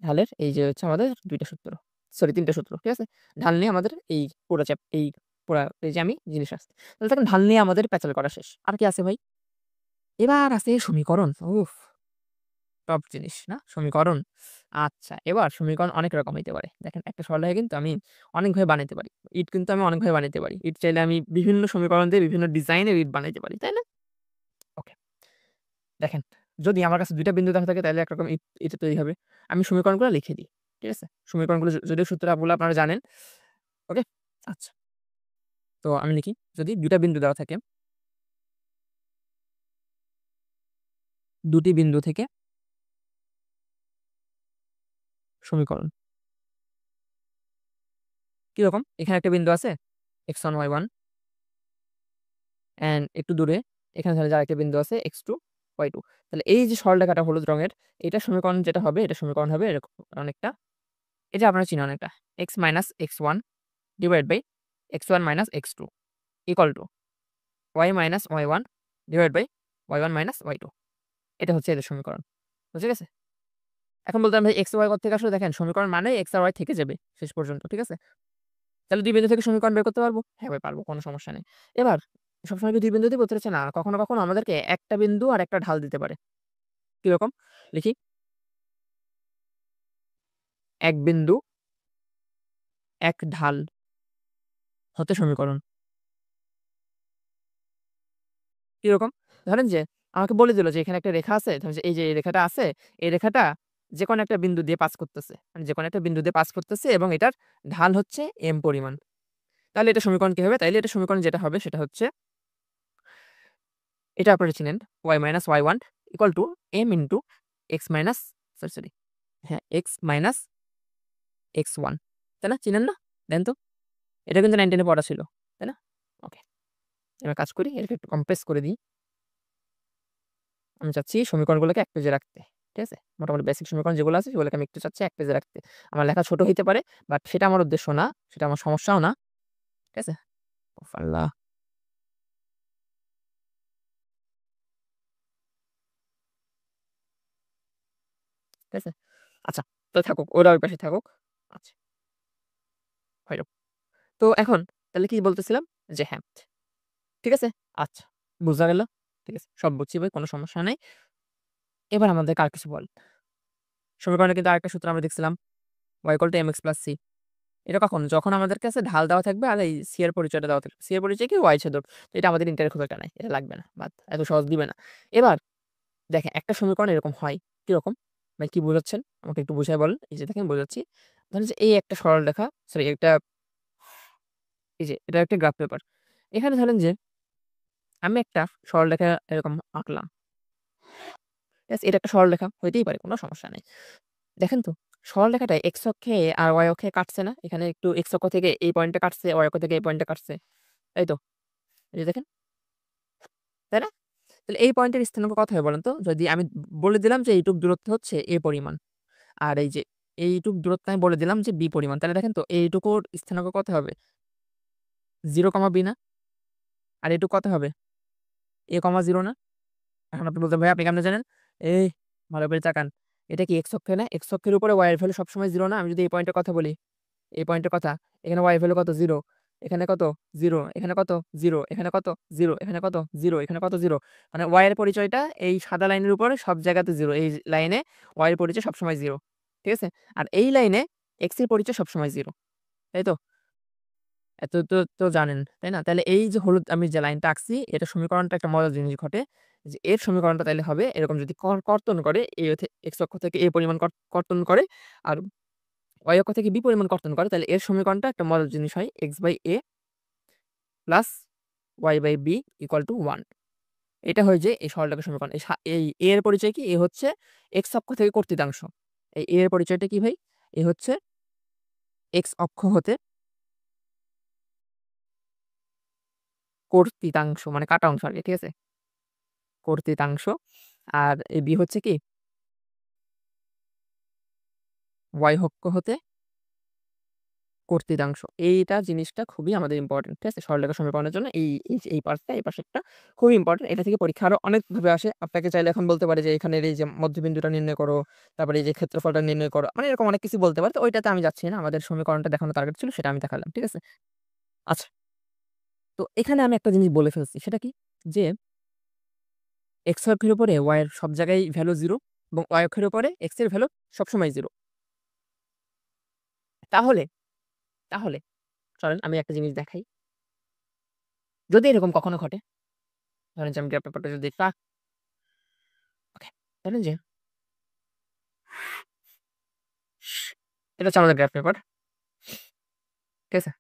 ঢালের এই যে হচ্ছে আমাদের ২ টা সূত্র। সরি ৩ টা সূত্র। ঠিক আছে? ঢাল নিয়ে আমাদের এই পুরা এই পুরা পেজে আমি জিনিস আছে। তাহলে দেখেন ঢাল নিয়ে আমাদের প্যাচাল করা শেষ। আর কি আছে ভাই? এবার আছে সমীকরণ। উফ! টপ জিনিস না? সমীকরণ। আচ্ছা, এবার সমীকরণ অনেক রকম হইতে পারে। দেখেন একটা সরলরেখা কিন্তু আমি অনেকভাবে বানাইতে পারি। ইট কিন্তু আমি অনেকভাবে বানাইতে পারি। ইট চাইলে আমি বিভিন্ন সমীকরণ দিয়ে বিভিন্ন ডিজাইনের ইট বানাইতে পারি। তাই না? ওকে। দেখেন, যদি আমার কাছে ২ টা বিন্দু দেওয়া থাকে তাইলে একরকম ইট তৈরি হবে। আমি সমীকরণগুলো লিখে দিই। ঠিক আছে? সমীকরণগুলো যদিও সূত্রগুলো আপনারা জানেন। ওকে? আচ্ছা। তো আমি লিখি, যদি ২ টা বিন্দু দেওয়া থাকে, ২ টি বিন্দু থেকে সমীকরণ। কিরকম? এখানে একটা বিন্দু আছে x1, y1 অ্যান্ড একটু দূরে এখানে ধরেন যে আরেকটা বিন্দু আছে x2, y2। তাহলে এই যে সরলরেখাটা হলুদ রঙের, এটার সমীকরণ যেটা হবে, এটার সমীকরণ হবে এরকম অনেকটা। এই যে আপনারা চিনেন অনেকটা x - x1 divide by x1 - x2 equal to y - y1 divide by y1 - y2। এটা হচ্ছে এদের সমীকরণ। বুঝা গেছে? এখন বলতে পারেন ভাই x, y কোত্থেকে আসলো? দেখেন সমীকরণ মানে x আর y থেকে যাবে শেষ পর্যন্ত। ঠিক আছে? তাহলে ২ বিন্দু থেকে সমীকরণ বের করতে পারবো? হ্যাঁ ভাই পারবো, কোনো সমস্যা নেই। এবার সবসময় কি ২ বিন্দু দিব? বলতে চাচ্ছে না। কখনো, কখনো আমাদেরকে একটা বিন্দু আর একটা ঢাল দিতে পারে। কিরকম? লিখি ১ বিন্দু ১ ঢাল হতে সমীকরণ। কিরকম? ধরেন যে আমাকে বলে দিল যে এখানে একটা রেখা আছে। ধরেন যে এই যে এই রেখাটা আছে, এই রেখাটা যেকোনো একটা বিন্দু দিয়ে পাস করতেছে। মানে যেকোনো একটা বিন্দু দিয়ে পাস করতেছে এবং এটার ঢাল হচ্ছে m পরিমাণ। তাহলে এটা সমীকরণ কি হবে? তাইলে এটা সমীকরণ যেটা হবে সেটা হচ্ছে এটা আপনারা চিনেন y - y1 equal to m into x minus sorry হ্যাঁ, x মাইনাস x1 তাই না? চিনেন না? দেন তো। এটা কিন্তু 9-10 এ পড়া ছিল। তাই না? ওকে। এবার কাজ করি। এটাকে একটু কম্প্রেস করে দিই। আমি চাচ্ছি সমীকরণগুলোকে এক পেজে রাখতে। ঠিক আছে? মোটামুটি বেসিক সমীকরণ যেগুলো আছে সেগুলোকে আমি একটু চাচ্ছি এক পেজে রাখতে। আমার লেখা ছোট হইতে পারে, বাট সেটা আমার উদ্দেশ্য না। সেটা আমার সমস্যাও না। ঠিক আছে? ওফ আল্লাহ! ঠিক আছে? আচ্ছা, তো থাকুক। ওরা ওই পাশে থাকুক। আচ্ছা, হইল। তো এখন তাহলে কি বলতেছিলাম? যে হ্যাঁ, ঠিক আছে? আচ্ছা, বুঝা গেল। ঠিক আছে? সব বুঝছি ভাই, কোনো সমস্যা নাই। এবার আমাদেরকে আর কিছু বল। সমীকরণে কিন্তু আরেকটা সূত্র আমরা দেখছিলাম। y = mx + c। এটা কখন? যখন আমাদের কাছে ঢাল দেওয়া থাকবে আর এই c এর পরিচয়টা দেওয়া থাকবে। c এর পরিচয় কি? y ছেদক। তো এটা আমাদের ইন্টারের খুব একটা নাই। এটা লাগবে না। বাদ। এত সহজ দিবে না। এবার দেখেন একটা সমীকরণ এরকম হয়। কিরকম? ভাই কি বোঝাচ্ছেন? আমাকে একটু বুঝায় বলেন। এই যে দেখেন বোঝাচ্ছি। ধরেন যে এই একটা সরলরেখা, সরি একটা এই যে এটা একটা গ্রাফ পেপার। এখানে ধরেন যে আমি একটা সরলরেখা এরকম আঁকলাম। ঠিক আছে? এটা একটা সরলরেখা হইতেই পারে, কোনো সমস্যা নাই। দেখেন তো সরলরেখাটা x অক্ষে আর y অক্ষে কাটছে না? এখানে একটু x অক্ষ থেকে এই পয়েন্টে কাটছে, y অক্ষ থেকে এই পয়েন্টে কাটছে। তাই তো? এই যে দেখেন, তাই না? তাহলে এই পয়েন্টের স্থানাঙ্ক কত হবে বলেন তো? যদি আমি বলে দিলাম যে এইটুক দূরত্ব হচ্ছে a পরিমাণ। আর এই যে এইটুক দূরত্ব আমি বলে দিলাম যে b পরিমাণ। তাহলে দেখেন তো এইটুকুর স্থানাঙ্ক কত হবে? 0, b না? আর এটুক কত হবে? a, 0 না? এখন আপনি বলতেন, "ভাই আপনি কেমনে জানেন?" এই ভালো করে তাকান। এটা কি x অক্ষে না? x অক্ষের উপরে y এর ভ্যালু সবসময় 0 না? আমি যদি এই পয়েন্টের কথা বলি, এই পয়েন্টের কথা, এখানে y এর ভ্যালু কত? 0, এখানে কত? 0, এখানে কত? 0, এখানে কত? 0, এখানে কত? 0, এখানে কত? 0 মানে y এর পরিচয়টা এই সাদা লাইনের উপরে সব জায়গাতে 0। এই লাইনে y এর পরিচয় সবসময় 0। ঠিক আছে? আর এই লাইনে x এর পরিচয় সবসময় 0। তাই তো? এত তো জানেন, তাই না? তাহলে এই যে হলুদ আমি যে লাইনটা আঁকছি, এটা সমীকরণটা একটা মজার জিনিস ঘটে। যে এর সমীকরণটা তাইলে হবে এরকম যদি কর্তন করে, x অক্ষ থেকে a পরিমাণ কর্তন করে আর y অক্ষ থেকে b পরিমাণ কর্তন করে, তাহলে এর সমীকরণটা একটা মজার জিনিস হয় x/a প্লাস y/b = 1। এটা হয়ে যায় এই সরলরেখার সমীকরণ। এই a এর পরিচয় কি? a হচ্ছে x অক্ষ থেকে কর্তৃতাংশ। এই a এর পরিচয়টা কি ভাই? a হচ্ছে x অক্ষ হতে কর্তৃতাংশ মানে কাটা অংশ আরকি। ঠিক আছে? কর্তৃতাংশ। আর এই b হচ্ছে কি? y অক্ষ হতে কর্তৃতাংশ। এইটা জিনিসটা খুবই আমাদের ইম্পোর্টেন্ট। ঠিক আছে? সরলরেখা সমীকরণের জন্য এই পার্টটা, এই পাশেরটা খুবই ইম্পোর্টেন্ট। এটা থেকে পরীক্ষা আরো অনেকভাবে আসে। আপনাকে চাইলে এখন বলতে পারে যে এখানের এই যে মধ্যবিন্দুটা নির্ণয় করো, তারপরে এই যে ক্ষেত্রফলটা নির্ণয় করো। মানে এরকম অনেক কিছু বলতে পারে। তো ওইটাতে আমি যাচ্ছি না। আমাদের সমীকরণটা দেখানো টার্গেট ছিল সেটা আমি দেখালাম। ঠিক আছে? আচ্ছা। তো এখানে আমি একটা জিনিস বলে ফেলছি। সেটা কি? যে x অক্ষের উপরে y এর সব জায়গায় ভ্যালু 0 এবং y অক্ষের উপরে x এর ভ্যালু সবসময় 0। তাহলে, তাহলে চলেন আমি একটা জিনিস দেখাই। যদি এরকম কখনো ঘটে, ধরেন যে আমি গ্রাফ পেপারটা যদি ওকে, ধরেন যে এটা হচ্ছে আমাদের গ্রাফ পেপার। ঠিক আছে?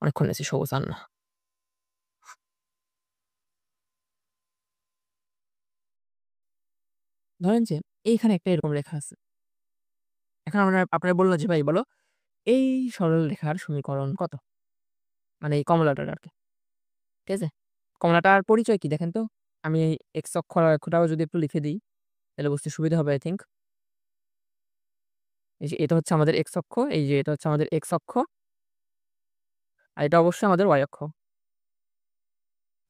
অনেকক্ষণ নিয়েছি সবুজ আর না। ধরেন যে এইখানে একটা এরকম রেখা আছে। এখন আপনারা বলল যে ভাই বলো এই সরল রেখার সমীকরণ কত? মানে এই কমলাটার আরকি। ঠিক আছে? কমলাটার পরিচয় কি দেখেন তো? আমি এই এক্স অক্ষটাও যদি একটু লিখে দিই, তাহলে বুঝতে সুবিধা হবে আই থিংক। এই যে এটা হচ্ছে আমাদের এক্স অক্ষ, এই যে এটা হচ্ছে আমাদের এক্স অক্ষ, আর এটা অবশ্যই আমাদের ওয়াই অক্ষ।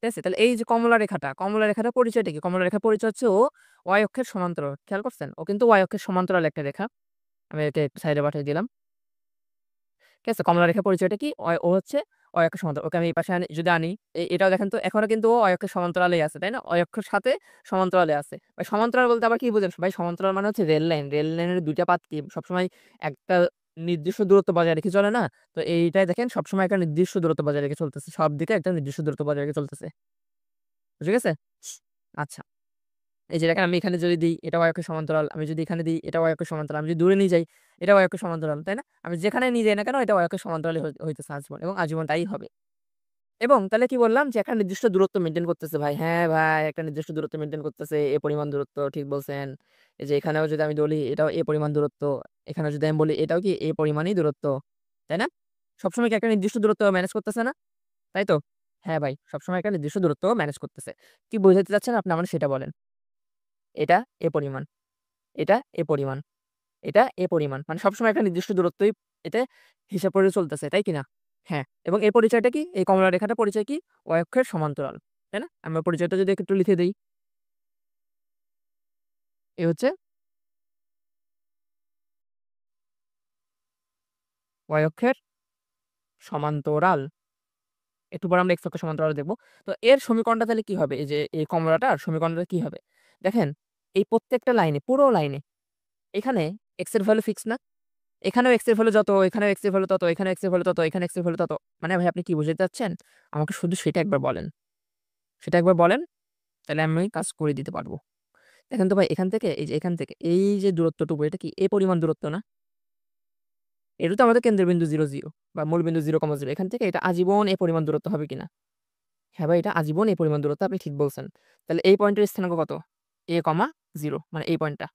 ঠিক আছে? তাহলে এই যে কমলা রেখাটার পরিচয়টা কি? কমলা রেখার পরিচয় হচ্ছে ও ওয়াই অক্ষের সমান্তরাল। খেয়াল করছেন? ও কিন্তু ওয়াই অক্ষের সমান্তরাল একটা রেখা। আমি এটা একটু সাইডে পাঠিয়ে দিলাম। ঠিক আছে? কমলা রেখার পরিচয়টা কি? ও হচ্ছে অয় অক্ষের সমান্তরাল। ওকে আমি এই পাশে যদি আনি, এটাও দেখেন তো এখনো কিন্তু ও অয় অক্ষের সমান্তরালেই আছে, তাই না? অয় অক্ষের সাথে সমান্তরালে আছে। ভাই সমান্তরাল বলতে আবার কি বোঝেন? ভাই সমান্তরাল মানে হচ্ছে রেল লাইন। রেল লাইনের ২ টা পাত কি সবসময় একটা নির্দিষ্ট দূরত্ব বজায় রেখে চলে না? তো এইটাই দেখেন সবসময় একটা নির্দিষ্ট দূরত্ব বজায় রেখে চলতেছে। সব দিকে একটা নির্দিষ্ট দূরত্ব বজায় রেখে চলতেছে। বুঝে গেছে? আচ্ছা। এই যে দেখেন আমি এখানে যদি দিই এটা y অক্ষের সমান্তরাল, আমি যদি এখানে দিই এটা y অক্ষের সমান্তরাল, আমি যদি দূরে নিয়ে যাই এটা y অক্ষের সমান্তরাল, তাই না? আমি যেখানে নিয়ে যাই না কেন এটা y অক্ষের সমান্তরালই হইতেছে আজীবন এবং আজীবন তাই হবে। এবং তাহলে কি বললাম যে একটা নির্দিষ্ট দূরত্ব মেইনটেইন করতেছে ভাই। হ্যাঁ ভাই, একটা নির্দিষ্ট দূরত্ব মেইনটেইন করতেছে। এ পরিমাণ দূরত্ব ঠিক বলছেন। এই যে এখানেও যদি আমি বলি এটাও এ পরিমাণ দূরত্ব। এখানেও যদি আমি বলি এটাও কি এ পরিমাণই দূরত্ব। তাই না? সবসময় কি একটা নির্দিষ্ট দূরত্ব ম্যানেজ করতেছে না? তাই তো? হ্যাঁ ভাই, সবসময় একটা নির্দিষ্ট দূরত্ব ম্যানেজ করতেছে। কি বোঝাতে চাচ্ছেন আপনি আমারে সেটা বলেন। এটা এ পরিমাণ, এটা এ পরিমাণ, এটা এ পরিমাণ। মানে সবসময় একটা নির্দিষ্ট দূরত্বই এতে হিসাব করে চলতেছে, তাই কিনা? হ্যাঁ, এবং এর পরিচয়টা কি? এই কমলা রেখাটার পরিচয় কি? y অক্ষের সমান্তরাল। তাই না? আমরা পরিচয়টা যদি একটু লিখে দেই, এ হচ্ছে y অক্ষের সমান্তরাল। একটু পরে আমরা x অক্ষের সমান্তরাল দেখব। তো এর সমীকরণটা তাহলে কি হবে? এই যে এই কমলাটার সমীকরণটা কি হবে? দেখেন, এই প্রত্যেকটা লাইনে, পুরো লাইনে এখানে x এর ভ্যালু ফিক্স না? এখানেও x এর ভ্যালু যত, এখানেও x এর ভ্যালু তত, এখানেও x এর ভ্যালু তত, এখানে x এর ভ্যালু তত। মানে ভাই আপনি কি বুঝাতে চাচ্ছেন? আমাকে শুধু সেটা একবার বলেন। সেটা একবার বলেন, তাহলে আমি কাজ করে দিতে পারব। দেখেন তো ভাই এখান থেকে এই যে এখান থেকে এই যে দূরত্বটুকু এটা কি এ পরিমাণ দূরত্ব না? এটা তো আমাদের কেন্দ্রবিন্দু 0, 0 বা মূলবিন্দু 0,0 এখান থেকে এটা আজীবন এ পরিমাণ দূরত্ব হবে কিনা? হ্যাঁ ভাই, এটা আজীবন এই পরিমাণ দূরত্ব, আপনি ঠিক বলছেন। তাহলে এই পয়েন্টের স্থানাঙ্ক কত? a, 0 মানে এই পয়েন্টটা।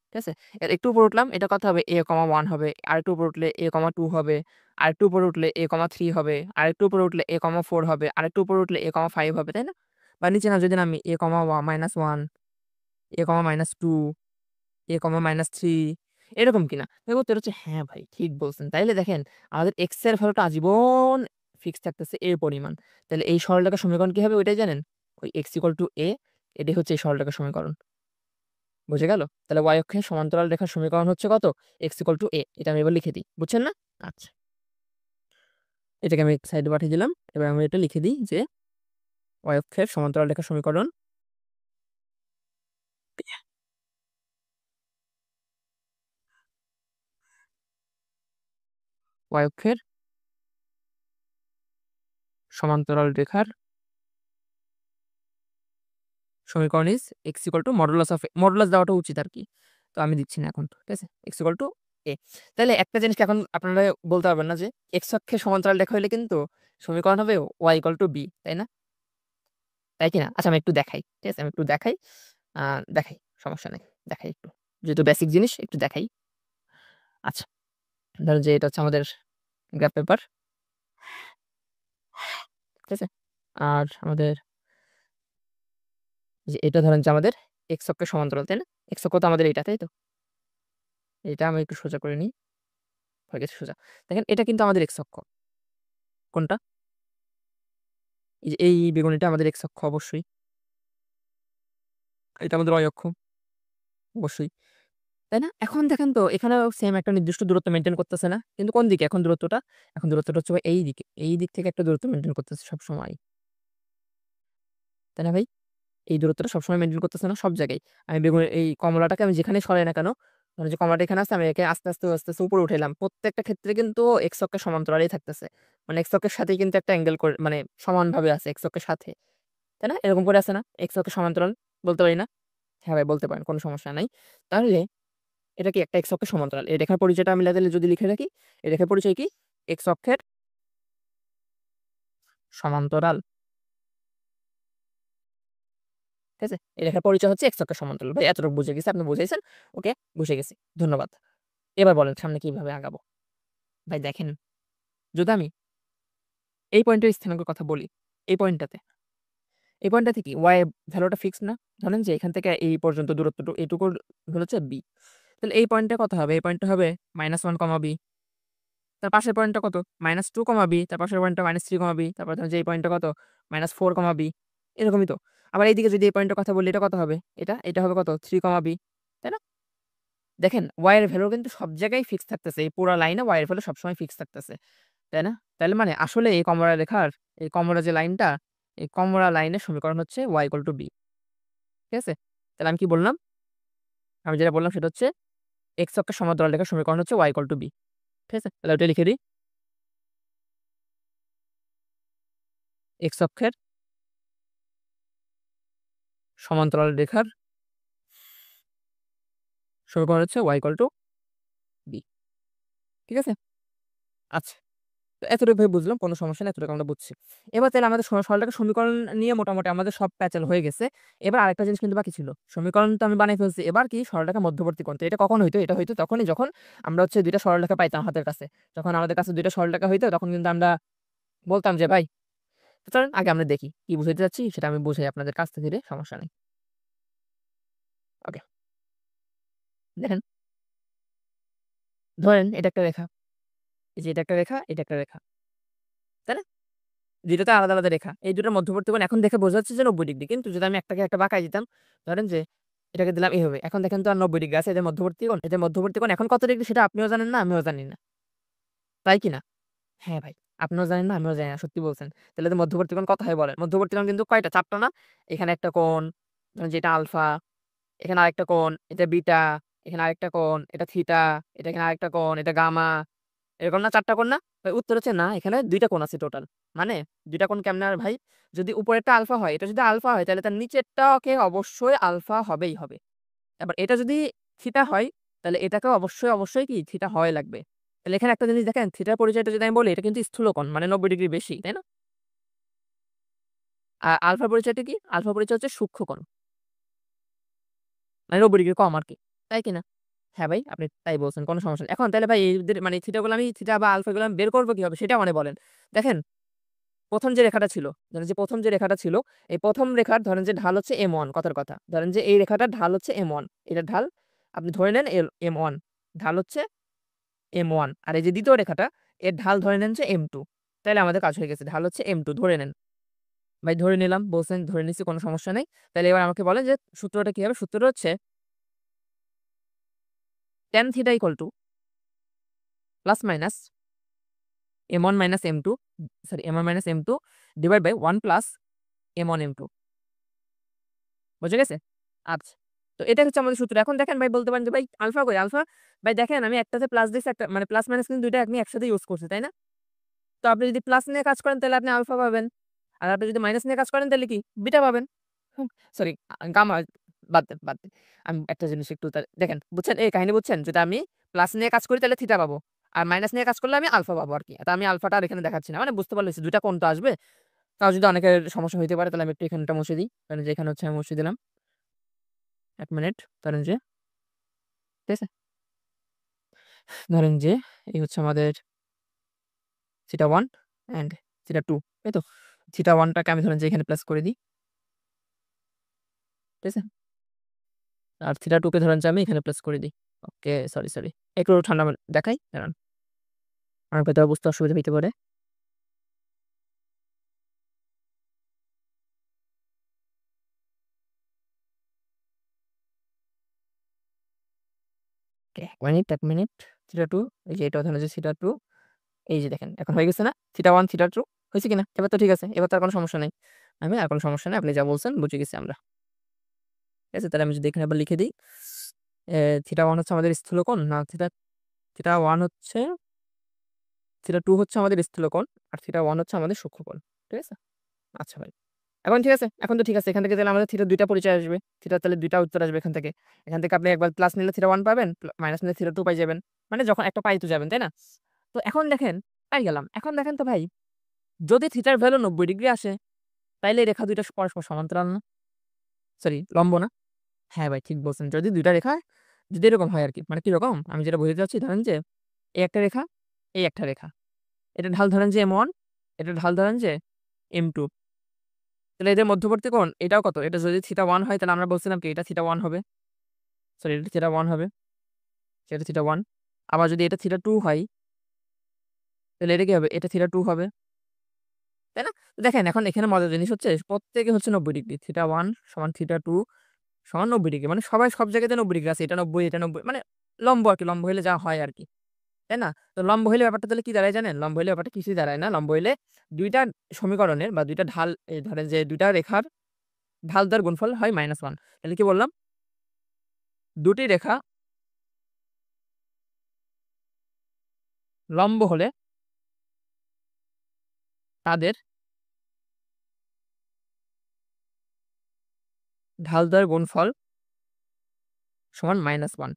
ঠিক আছে? এর একটু উপরে উঠলাম, এটা কত হবে? a, 1 হবে। আরেকটু উপরে উঠলে a, 2 হবে। আরেকটু উপরে উঠলে a, 3 হবে। আরেকটু উপরে উঠলে a, 4 হবে। আরেকটু উপরে উঠলে a, 5 হবে, তাই না? বা নিচে না যদি নামি a, -1, a, -2, a, -3 এরকম কিনা? দেখব উত্তর হচ্ছে হ্যাঁ ভাই ঠিক বলছেন। তাইলে দেখেন আমাদের x এর ভ্যালুটা আজীবন ফিক্স থাকতেছে a পরিমাণ। তাহলে এই সরলরেখার সমীকরণ কি হবে ওইটাই জানেন? ওই x = a এটাই হচ্ছে এই সরলরেখার সমীকরণ। বুঝে গেল? তাহলে y অক্ষে সমান্তরাল রেখার সমীকরণ হচ্ছে কত? x = a এটা আমি এবার লিখে দিই। বুঝছেন না? আচ্ছা। এটাকে আমি সাইডে পাঠিয়ে দিলাম। এবার আমি এটা লিখে দিই যে y অক্ষের সমান্তরাল রেখার সমীকরণ y অক্ষের সমান্তরাল রেখার সমীকরণ is x = modulus of a modulus দেওয়াটা উচিত আরকি। তো আমি দিচ্ছি না এখন। ঠিক আছে? x = a তাইলে একটা জিনিস কি এখন আপনারা বলতে পারবেন না যে x অক্ষের সমান্তরাল রেখা হইলে কিন্তু সমীকরণ হবে y = b তাই না? তাই কি না? আচ্ছা আমি একটু দেখাই। ঠিক আছে? আমি একটু দেখাই। আ দেখাই। সমস্যা নাই। দেখাই একটু। যেহেতু বেসিক জিনিস একটু দেখাই। আচ্ছা। ধরেন যে এটা হচ্ছে আমাদের গ্রাফ পেপার। ঠিক আছে? আর আমাদের যে এটা ধরেন যে আমাদের x অক্ষের সমান্তরাল, তাই না? x অক্ষ তো আমাদের এইটা, তাই তো? এটা আমি একটু সোজা করে নিই। হয়ে গেছে সোজা। দেখেন এটা কিন্তু আমাদের x অক্ষ। কোনটা? এই যে এই বেগুনিটা আমাদের x অক্ষ অবশ্যই। এটা আমাদের y অক্ষ অবশ্যই। তাই না? এখন দেখেন তো এখানেও সেম একটা নির্দিষ্ট দূরত্ব মেইনটেইন করতেছে না? কিন্তু কোন দিকে এখন দূরত্বটা? এখন দূরত্বটা হচ্ছে ভাই এই দিকে। এই দিক থেকে একটা দূরত্ব মেইনটেইন করতেছে সবসময়। তাই না ভাই? এই দূরত্বটা সবসময় মেইনটেইন করতেছে না সব জায়গায়। আমি এই কমলাটাকে আমি যেখানেই সরাই না কেন, ধরেন যে কমলাটা এখানে আছে আমি একে আস্তে, আস্তে উপরে উঠাইলাম। প্রত্যেকটা ক্ষেত্রে কিন্তু x অক্ষের সমান্তরালেই থাকতেছে। মানে x অক্ষের সাথেই কিন্তু একটা অ্যাঙ্গেল করে মানে সমানভাবে আছে x অক্ষের সাথে। তাই না? এরকম করে আছে না? x অক্ষের সমান্তরাল বলতে পারি না? হ্যাঁ ভাই বলতে পারেন, কোন সমস্যা নাই। তাহলে এটা কি একটা x অক্ষের সমান্তরাল। এই রেখার পরিচয়টা আমি তাহলে যদি লিখে রাখি, এই রেখার পরিচয় কি? x অক্ষের সমান্তরাল। ঠিক আছে? এই রেখার পরিচয় হচ্ছে x অক্ষের সমান্তরাল। ভাই এতটুকু বুঝে গেছি, আপনি বুঝাইছেন। ওকে, বুঝে গেছি। ধন্যবাদ। এবার বলেন সামনে কিভাবে আগাবো? ভাই দেখেন, যদি আমি এই পয়েন্টের স্থানাঙ্কের কথা বলি, এই পয়েন্টটাতে, এই পয়েন্টটাতে কি y ভ্যালুটা ফিক্সড না? ধরেন যে এখান থেকে এই পর্যন্ত দূরত্বটুকু এইটুকুর হচ্ছে b। তাহলে এই পয়েন্টটা কত হবে? এই পয়েন্টটা হবে -1, b তার পাশের পয়েন্টটা কত? -2, b তার পাশের পয়েন্টটা -3, b তারপর ধরেন যে এই পয়েন্টটা কত? -4, b এরকমই তো। আবার এইদিকে যদি এই পয়েন্টের কথা বলি এটা কত হবে? এটা হবে কত? 3, b তাই না? দেখেন y এর ভ্যালু কিন্তু সব জায়গায় ফিক্স থাকতেছে। এই পুরা লাইনে y এর ভ্যালু সবসময় ফিক্স থাকতেছে। তাই না? তাইলে মানে আসলে এই কমরা রেখার এই কমরা যে লাইনটা, এই কমরা লাইনের সমীকরণ হচ্ছে y = b ঠিক আছে? তাহলে আমি কি বললাম? আমি যেটা বললাম সেটা হচ্ছে x অক্ষের সমান্তরাল রেখার সমীকরণ হচ্ছে y = b ঠিক আছে? তাহলে ওইটা লিখে দিই। x অক্ষের সমান্তরাল রেখার সমীকরণ হচ্ছে y = b ঠিক আছে? আচ্ছা। তো এতটুকু ভেবে বুঝলাম, কোনো সমস্যা নাই, এতটুকু আমরা বুঝছি। এবার তাহলে আমাদের সরলরেখার সমীকরণ নিয়ে মোটামুটি আমাদের সব প্যাচাল হয়ে গেছে। এবার আরেকটা জিনিস কিন্তু বাকি ছিল। সমীকরণ তো আমি বানাই ফেলছি। এবার কি সরলরেখার মধ্যবর্তী কোণ। তো এটা কখন হইতো? এটা হইতো তখনই যখন আমরা হচ্ছে ২ টা সরলরেখা পাইতাম হাতের কাছে। যখন আমাদের কাছে ২ টা সরলরেখা হইতো তখন কিন্তু আমরা বলতাম যে, "ভাই তো চলেন আগে আমরা দেখি। কি বুঝাইতে চাচ্ছি সেটা আমি বুঝাই আপনাদের কাছ থেকে ধীরে, সমস্যা নাই।" ওকে। দেখেন, ধরেন এটা একটা রেখা। এই যে এটা একটা রেখা, এটা একটা রেখা। তাই না? ২ টা তো আলাদা, আলাদা রেখা। এই ২ টার মধ্যবর্তী কোণ এখন দেখে বোঝা যাচ্ছে যে ৯০ ডিগ্রি। কিন্তু যদি আমি একটাকে একটা বাঁকায় দিতাম, ধরেন যে এটাকে দিলাম এভাবে। এখন দেখেন তো আর ৯০ ডিগ্রি আছে এদের মধ্যবর্তী কোণ। এদের মধ্যবর্তী কোণ এখন কত ডিগ্রি সেটা আপনিও জানেন না, আমিও জানি না। তাই কি না? হ্যাঁ ভাই। আপনিও জানেন না, আমিও জানি না। সত্যি বলছেন। তাহলে এদের মধ্যবর্তী কোণ কত হয় বলেন? মধ্যবর্তী কোণ কিন্তু কয়টা? ৪ টা না? এখানে একটা কোণ, ধরেন যে এটা আলফা, এখানে আরেকটা কোণ, এটা বিটা, এখানে আরেকটা কোণ, এটা থিটা, এটা এখানে আরেকটা কোণ, এটা গামা। এরকম না ৪ টা কোণ না? ভাই উত্তর হচ্ছে না, এখানে ২ টা কোণ আছে টোটাল। মানে ২ টা কোণ কেমনে আর ভাই? যদি উপরেরটা আলফা হয়, এটা যদি আলফা হয় তাহলে তার নিচেরটাকে অবশ্যই আলফা হবেই হবে। এবার এটা যদি থিটা হয়, তাহলে এটাকেও অবশ্যই কি থিটা হওয়াই লাগবে। তাহলে এখানে একটা জিনিস দেখেন, থিটার পরিচয়টা যদি আমি বলি এটা কিন্তু স্থূল কোণ মানে ৯০ ডিগ্রি বেশি, তাই না? আর আলফার পরিচয়টা কি? আলফা পরিচয় হচ্ছে সূক্ষ্ম কোণ। মানে ৯০ ডিগ্রি কম আরকি। তাই কিনা? হ্যাঁ ভাই, আপনি তাই বলছেন। কোন সমস্যা নেই। এখন তাহলে ভাই এদের মানে থিটা গুলো আমি থিটা বা আলফা গুলো আমি বের করব কিভাবে সেটাও মানে বলেন। দেখেন প্রথম যে রেখাটা ছিল, ধরেন যে প্রথম যে রেখাটা ছিল, এই প্রথম রেখার ধরেন যে ঢাল হচ্ছে M1 কথার কথা। ধরেন যে এই রেখাটার ঢাল হচ্ছে M1, এটার ঢাল আপনি ধরে নেন M1, ঢাল হচ্ছে M1, আর এই যে দ্বিতীয় রেখাটা এর ঢাল ধরে নেন যে M2। তাইলে আমাদের কাজ হয়ে গেছে। ঢাল হচ্ছে M2 ধরে নেন। ভাই ধরে নিলাম, বলছেন ধরে নিছি, কোনো সমস্যা নেই। তাইলে এবার আমাকে বলেন যে সূত্রটা কি হবে? সূত্রটা হচ্ছে tan θ = plus minus M1 - M2, sorry M1 - M2 divide by 1 plus M1 M2। বুঝা গেছে? আচ্ছা। তো এটা হচ্ছে আমাদের সূত্র। এখন দেখেন ভাই, বলতে পারেন যে ভাই আলফা কই? আলফা ভাই দেখেন, আমি একটাতে প্লাস দিছি, একটা মানে প্লাস মাইনাস কিন্তু ২ টা আমি একসাথে ইউজ করছি, তাই না? তো আপনি যদি প্লাস নিয়ে কাজ করেন তাহলে আপনি আলফা পাবেন। আর আপনি যদি মাইনাস নিয়ে কাজ করেন তাহলে কি? বিটা পাবেন। সরি, গামা, বাদ দেন, বাদ দেন। আমি একটা জিনিস একটু দেখেন, বুঝছেন? এই কাহিনী বুঝছেন? যদি আমি প্লাস নিয়ে কাজ করি তাহলে থিটা পাবো। আর মাইনাস নিয়ে কাজ করলে আমি আলফা পাবো আরকি। তো আমি আলফাটা আর এখানে দেখাচ্ছি না। মানে বুঝতে পারলেন ২ টা কোণ তো আসবে। তাও যদি অনেকের সমস্যা হইতে পারে তাহলে আমি একটু এখানটা মুছে দিই। ধরেন যে এখানে হচ্ছে আমি মুছে দিলাম। ১ মিনিট। ধরেন যে, ঠিক আছে? ধরেন যে এই হচ্ছে আমাদের θ1 অ্যান্ড θ2, তাই তো? θ1 টাকে আমি ধরেন যে এখানে প্লাস করে দিই। ঠিক আছে? আর θ2 কে ধরেন যে আমি এখানে প্লাস করে দিই। ওকে, সরি। একটু ঠান্ডা দেখাই, দাঁড়ান। আমার হয়তো বুঝতে অসুবিধা হইতে পারে। ওকে, ১ মিনিট। θ2, এই যে এটা ধরেন যে θ2, এই যে দেখেন এখন হয়ে গেছে না? θ1 θ2 হইছে কিনা? এবার তো ঠিক আছে। এবার তো আর কোনো সমস্যা নাই। আর কোনো সমস্যা নাই। আপনি যা বলছেন বুঝে গেছি আমরা। ঠিক আছে? তাহলে আমি যদি এখানে আবার লিখে দিই, এ θ1 হচ্ছে আমাদের স্থূলকোণ, না θ1 হচ্ছে, θ2 হচ্ছে আমাদের স্থূলকোণ, আর θ1 হচ্ছে আমাদের সূক্ষ্মকোণ। ঠিক আছে? আচ্ছা ভাই। এখন ঠিক আছে? এখন তো ঠিক আছে। এখান থেকে তাহলে আমাদের থিটার ২ টা পরিচয় আসবে। থিটার তাহলে ২ টা উত্তর আসবে এখান থেকে। এখান থেকে আপনি একবার প্লাস নিলে θ1 পাবেন, মাইনাস নিলে θ2 পাই যাবেন। মানে যখন একটা পাই তো যাবেন, তাই না? তো এখন দেখেন, পাই গেলাম। এখন দেখেন তো ভাই, যদি থিটার ভ্যালু ৯০ ডিগ্রি আসে, তাইলে এই রেখা ২ টা পরস্পর সমান্তরাল না? সরি, লম্ব না? হ্যাঁ ভাই, ঠিক বলছেন। যদি ২ টা রেখা যদি এরকম হয় আরকি। মানে কিরকম? আমি যেটা বোঝাতে চাচ্ছি, ধরেন যে এই একটা রেখা, এই একটা রেখা। এটার ঢাল ধরেন যে M1, এটার ঢাল ধরেন যে M2। তাহলে এদের মধ্যবর্তী কোণ এটাও কত? এটা যদি θ1 হয় তাহলে আমরা বলছিলাম কি এটা θ1 হবে। সরি, এটা θ1 হবে। এটা θ1। আবার যদি এটা θ2 হয় তাহলে এটা কি হবে? এটা θ2 হবে। তাই না? তো দেখেন এখন এখানে মজার জিনিস হচ্ছে প্রত্যেকে হচ্ছে ৯০ ডিগ্রি। θ1 সমান θ2 সমান ৯০ ডিগ্রি। মানে সবাই সব জায়গাতে ৯০ ডিগ্রি আছে। এটা ৯০, এটা ৯০, মানে লম্ব আরকি। লম্ব হইলে যা হয় আরকি। তাই না? তো লম্ব হইলে ব্যাপারটা তাহলে কি দাঁড়ায় জানেন? লম্ব হইলে ব্যাপারটা কিছুই দাঁড়ায় না। লম্ব হইলে ২ টা সমীকরণের বা ২ টা ঢাল, এই ধরেন যে ২ টা রেখার ঢাল দেওয়ার গুণফল হয় -1। তাহলে কি বললাম? ২ টি রেখা লম্ব হলে তাদের ঢাল দেওয়ার গুণফল সমান -1।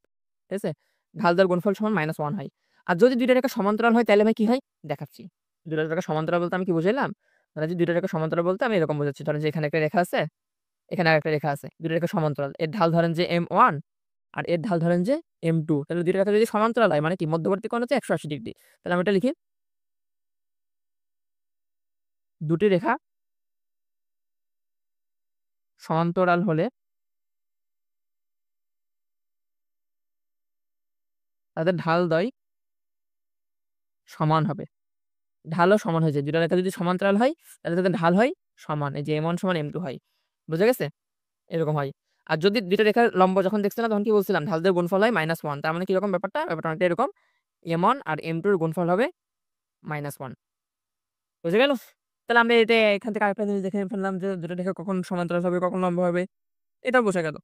ঠিক আছে? ঢাল দেওয়ার গুণফল সমান -1 হয়। আর যদি ২ টা রেখা সমান্তরাল হয় তাহলে ভাই কি হয়? দেখাচ্ছি। ২ টা রেখা সমান্তরাল বলতে আমি কি বুঝাইলাম? ধরেন যে ২ টা রেখা সমান্তরাল বলতে আমি এরকম বোঝাচ্ছি। ধরেন যে এখানে একটা রেখা আছে, এখানে আরেকটা রেখা আছে। ২ টা রেখা সমান্তরাল। এর ঢাল ধরেন যে M1 আর এর ঢাল ধরেন যে M2। তাহলে ২ টা রেখা যদি সমান্তরাল হয় মানে কি মধ্যবর্তী কোণ হচ্ছে ১৮০ ডিগ্রি। তাহলে আমি এটা লিখি, ২ টি রেখা সমান্তরাল হলে তাদের ঢালদ্বয় সমান হবে। ঢালও সমান হয়ে যায়। ২ টা রেখা যদি সমান্তরাল হয় তাহলে তাদের ঢাল হয় সমান। এই যে M1 সমান M2 হয়। বুঝা গেছে? এরকম হয়। আর যদি ২ টা রেখার লম্ব যখন দেখছে না তখন কি বলছিলাম? ঢালদের গুণফল হয় -1। তার মানে কিরকম ব্যাপারটা? ব্যাপারটা অনেকটা এরকম। M1 আর M2 এর গুণফল হবে -1। বুঝা গেল? তাহলে আমরা এটা এখান থেকে আরেকটা জিনিস দেখে ফেললাম যে ২ টা রেখা কখন সমান্তরাল হবে, কখন লম্ব হবে। এটাও বোঝা গেল।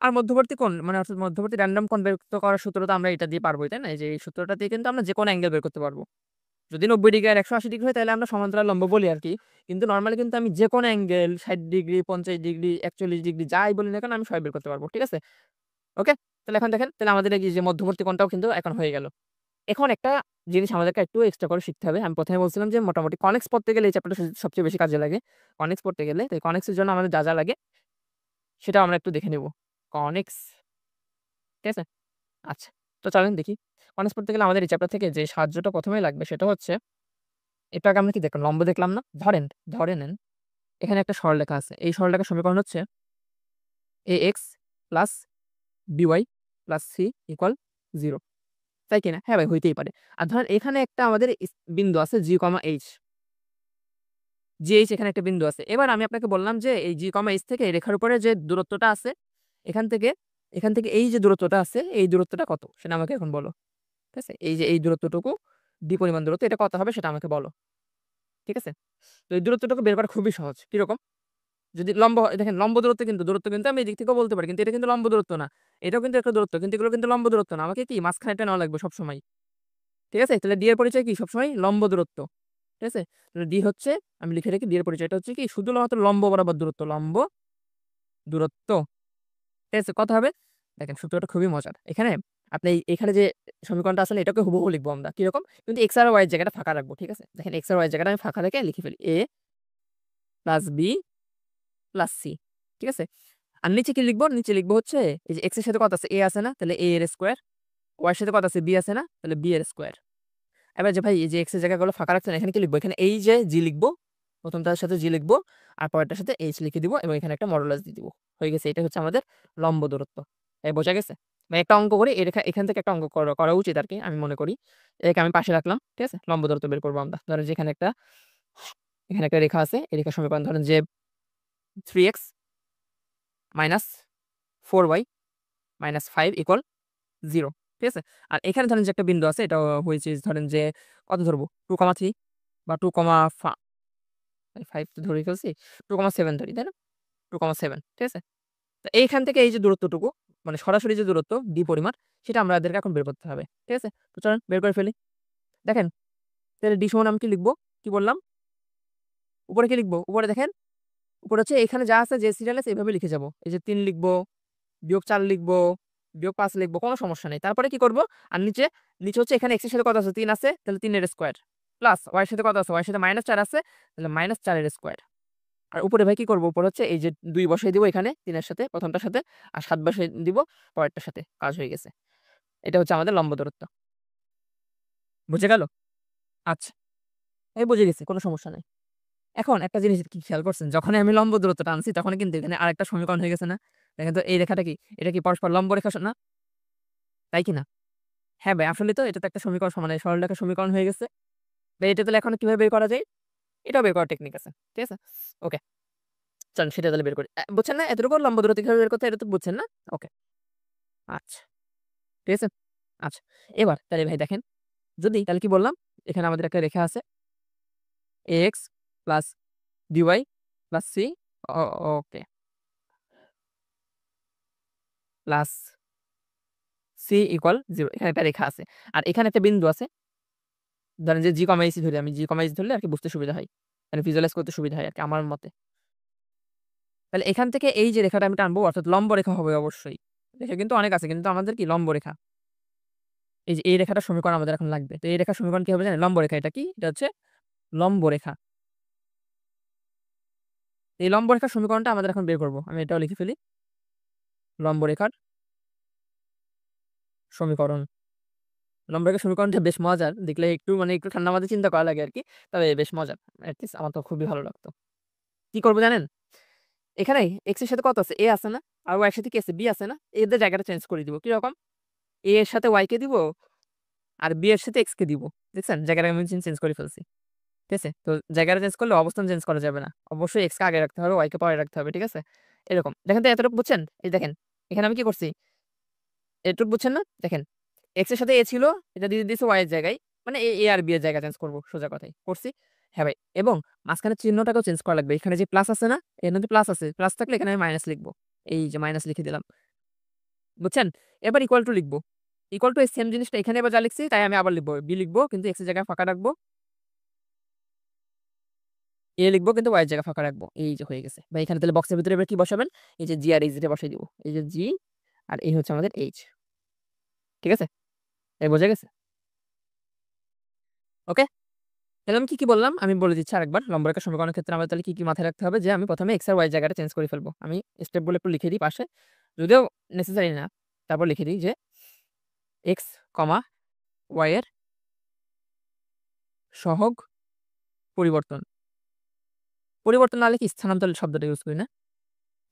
আর মধ্যবর্তী কোণ মানে অর্থাৎ মধ্যবর্তী র‍্যান্ডম কোণ বের করার সূত্র তো আমরা এটা দিয়ে পারবোই, তাই না? এই যে এই সূত্রটা দিয়ে কিন্তু আমরা যেকোনো অ্যাঙ্গেল বের করতে পারব। যদি ৯০ ডিগ্রি আর ১৮০ ডিগ্রি হয় তাহলে আমরা সমান্তরাল লম্ব বলি আরকি। কিন্তু নরমালি কিন্তু আমি যেকোনো অ্যাঙ্গেল ৬০ ডিগ্রি, ৫০ ডিগ্রি, ৪১ ডিগ্রি যাই বলি না কেন আমি সবই বের করতে পারব। ঠিক আছে? ওকে? তাহলে এখন দেখেন, তাহলে আমাদের এই যে মধ্যবর্তী কোণটাও কিন্তু এখন হয়ে গেল। এখন একটা জিনিস আমাদেরকে একটু এক্সট্রা করে শিখতে হবে। আমি ১ম এ বলছিলাম যে মোটামুটি কনিক্স পড়তে গেলে এই চ্যাপ্টারটা সবচেয়ে বেশি কাজে লাগে। কনিক্স পড়তে গেলে, তো কনিক্স এর জন্য আমাদের যা লাগে সেটাও আমরা একটু দেখে নিব। কনিক্স, ঠিক আছে? আচ্ছা। তো চলেন দেখি। কনিক্স পড়তে গেলে আমাদের এই চ্যাপ্টার থেকে যে সাহায্যটা ১ম এই লাগবে সেটা হচ্ছে একটু আগে আমরা কি দেখলাম? লম্ব দেখলাম না? ধরে নেন এখানে একটা সরলরেখা আছে। এই সরলরেখার সমীকরণ হচ্ছে ax plus by plus c equal 0, তাই কিনা? হ্যাঁ ভাই, হইতেই পারে। আর ধরেন এখানে একটা আমাদের বিন্দু আছে g, h। GH এখানে একটা বিন্দু আছে। এবার আমি আপনাকে বললাম যে এই G, H থেকে এই রেখার উপরে যে দূরত্বটা আছে, এখান থেকে এই যে দূরত্বটা আছে, এই দূরত্বটা কত? সেটা আমাকে এখন বলো। ঠিক আছে? এই যে এই দূরত্বটুকু D পরিমাণ দূরত্ব, এটা কত হবে সেটা আমাকে বলো। ঠিক আছে? তো এই দূরত্বটুকু বের করা খুবই সহজ। কিরকম? যদি লম্ব হয়, দেখেন লম্ব দূরত্ব কিন্তু আমি এই দিক থেকেও বলতে পারি। কিন্তু এটা কিন্তু লম্ব দূরত্ব না। এটাও কিন্তু একটা দূরত্ব। কিন্তু এগুলো কিন্তু লম্ব দূরত্ব না। আমাকে কি মাঝখানেরটা নেওয়া লাগবে সবসময়। ঠিক আছে? তাহলে D এর পরিচয় কি? সবসময় লম্ব দূরত্ব। ঠিক আছে? তাহলে D হচ্ছে, আমি লিখে রাখি, D এর পরিচয়টা হচ্ছে কি? শুধুমাত্র লম্ব বরাবর দূরত্ব। লম্ব দূরত্ব। ঠিক আছে? কত হবে? দেখেন সূত্রটা খুবই মজার। এখানে আপনি এখানে যে সমীকরণটা আছে না, এটাকে হুবহু লিখবো আমরা। কিরকম? কিন্তু x আর y এর জায়গাটা ফাঁকা রাখবো। ঠিক আছে? দেখেন x আর y এর জায়গাটা আমি ফাঁকা রেখে লিখে ফেলি। a plus b plus c। ঠিক আছে? আর নিচে কি লিখবো? নিচে লিখবো হচ্ছে এই যে x এর সাথে কত আছে? a আছে না? তাহলে a এর স্কয়ার। y এর সাথে কত আছে? b আছে না? তাহলে b এর স্কয়ার। এবার যে ভাই এই যে x এর জায়গাগুলো ফাঁকা রাখছেন, এখানে কি লিখবো? এখানে এই যে g লিখবো। প্রথমটার সাথে g লিখবো। আর পরেরটার সাথে h লিখে দিব এবং এখানে একটা মডুলাস দিয়ে দিব। হয়ে গেছে। এটা হচ্ছে আমাদের লম্ব দূরত্ব। বোঝা গেছে? ভাই একটা অঙ্ক করি। এখান থেকে একটা অঙ্ক করা উচিত আরকি, আমি মনে করি। এটাকে আমি পাশে রাখলাম। ঠিক আছে? লম্ব দূরত্ব বের করব আমরা। ধরেন যে এখানে একটা রেখা আছে। এই রেখার সমীকরণ ধরেন যে 3x minus 4y minus 5 equal 0। ঠিক আছে? আর এখানে ধরেন যে একটা বিন্দু আছে, এটা হুইচ ইজ ধরেন যে কত ধরবো? 2,3 বা 5 তো ধরেই ফেলছি। 2,7 ধরি, তাই না? 2,7। ঠিক আছে? তো এইখান থেকে এই যে দূরত্বটুকু, মানে সরাসরি যে দূরত্ব d পরিমাণ, সেটা আমাদেরকে এখন বের করতে হবে। ঠিক আছে? তো চলেন বের করে ফেলি। দেখেন, তাহলে d সমান আমি কি লিখবো? কি বললাম? উপরে কি লিখবো? উপরে দেখেন, উপরে হচ্ছে এখানে যা আছে, যে সিরিয়াল আছে এভাবে লিখে যাবো। এই যে 3 লিখবো, বিয়োগ 4 লিখবো, বিয়োগ 5 লিখবো, কোনো সমস্যা নেই। তারপরে কি করব? আর নিচে হচ্ছে এখানে x এর সাথে কত আছে? 3 আছে, তাহলে 3 এর স্কয়ার। প্লাস y এর সাথে কত আছে? y এর সাথে -4 আছে, তাহলে -4 এর স্কয়ার। আর উপরে ভাই কি করব? উপরে হচ্ছে এই যে 2 বসাই দিব এখানে 3 এর সাথে, প্রথমটার সাথে, আর 7 বসাই দিব পরেরটার সাথে। কাজ হয়ে গেছে। এটা হচ্ছে আমাদের লম্ব দূরত্ব। বুঝে গেল? আচ্ছা, এই বুঝে গেছি, কোনো সমস্যা নাই। এখন একটা জিনিস কি খেয়াল করছেন? যখনই আমি লম্ব দূরত্বটা আনছি, তখনই কিন্তু এখানে আরেকটা সমীকরণ হয়ে গেছে না? দেখেন তো এই রেখাটা কি? এটা কি পরস্পর লম্ব রেখা না? তাই কি না? হ্যাঁ ভাই, আসলেই তো এটা তো একটা সমীকরণ, মানে সরলরেখার সমীকরণ হয়ে গেছে। ভাই এটা তাহলে এখন কিভাবে বের করা যায়? এটাও বের করার টেকনিক আছে। ঠিক আছে? ওকে, চলেন সেটা তাহলে বের করি। বুঝছেন না? এতটুকু লম্ব দূরত্ব কিভাবে বের করতে হয়, এটা তো বুঝছেন না? ওকে, আচ্ছা। ঠিক আছে? আচ্ছা। এবার তাহলে ভাই দেখেন, যদি তাহলে কি বললাম? এখানে আমাদের একটা রেখা আছে ax plus dy plus c, ওকে, প্লাস c ইকুয়াল 0। এখানে একটা রেখা আছে। আর এখানে একটা বিন্দু আছে। ধরেন যে g, h ধরি আমি। g, h ধরলে আরকি বুঝতে সুবিধা হয়। মানে ভিজুয়ালাইজ করতে সুবিধা হয় আরকি আমার মতে। তাহলে এখান থেকে এই যে রেখাটা আমি টানবো, অর্থাৎ লম্ব রেখা হবে অবশ্যই। রেখা কিন্তু অনেক আছে, কিন্তু আমাদের কি লম্ব রেখা। এই যে এই রেখাটার সমীকরণ আমাদের এখন লাগবে। তো এই রেখার সমীকরণ কি হবে জানেন? লম্ব রেখা। এটা কি? এটা হচ্ছে লম্ব রেখা। এই লম্ব রেখার সমীকরণটা আমাদের এখন বের করব। আমি এটাও লিখে ফেলি। লম্ব রেখার সমীকরণ। লম্ব রেখার সমীকরণটা বেশ মজার। দেখলে একটু, মানে একটু ঠান্ডা মাথায় চিন্তা করা লাগে আরকি। তবে বেশ মজার। এট লিস্ট আমার তো খুবই ভালো লাগতো। কি করব জানেন? এখানে x এর সাথে কত আছে? a আছে না? আর y এর সাথে কি আছে? b আছে না? এদের জায়গাটা চেঞ্জ করে দিব। কিরকম? a এর সাথে y কে দিব, আর b এর সাথে x কে দিব। দেখছেন? জায়গাটা আমি চেঞ্জ করে ফেলছি। ঠিক আছে? তো জায়গাটা চেঞ্জ করলে অবস্থান চেঞ্জ করা যাবে না। অবশ্যই x কে আগে রাখতে হবে, y কে পরে রাখতে হবে। ঠিক আছে? এরকম। দেখেন তো এতটুকু বুঝছেন? এই দেখেন। এখানে আমি কি করছি? এটুকু বুঝছেন না? দেখেন। x এর সাথে a ছিল, এটা দিয়ে দিয়েছি y এর জায়গায়। মানে a আর b এর জায়গা চেঞ্জ করব, সোজা কথাই। করছি? হ্যাঁ ভাই। এবং মাঝখানের চিহ্নটাকেও চেঞ্জ করা লাগবে। এখানে যে প্লাস আছে না? এর মধ্যে প্লাস আছে। প্লাস থাকলে এখানে আমি মাইনাস লিখব। এই যে মাইনাস লিখে দিলাম। বুঝছেন? এবার ইকুয়াল টু লিখব। ইকুয়াল টু এই সেম জিনিসটা এখানে এবার যা লিখছি তাই আমি আবার লিখব। b লিখব, কিন্তু x এর জায়গায় ফাঁকা রাখবো। a লিখব, কিন্তু y এর জায়গা ফাঁকা রাখবো। এই যে হয়ে গেছে। ভাই এখানে তাহলে বক্সের ভিতরে এবার কি বসাবেন? এই যে g আর h টা বসাই দিব। এই যে g আর এই হচ্ছে আমাদের h। ঠিক আছে? এই বোঝা গেছে? ওকে? তাহলে আমি কি বললাম? আমি বলে দিচ্ছি আরেকবার। লম্ব রেখার সমীকরণের ক্ষেত্রে আমাদের তাহলে কি মাথায় রাখতে হবে? যে আমি প্রথমে x আর y এর জায়গাটা চেঞ্জ করে ফেলবো। আমি স্টেপগুলো একটু লিখে দিই পাশে। যদিও নেসেসারি না। তারপর লিখে দিই যে x, y এর সহগ পরিবর্তন। পরিবর্তন না হলে কি স্থানান্তর শব্দটা ইউজ করি না?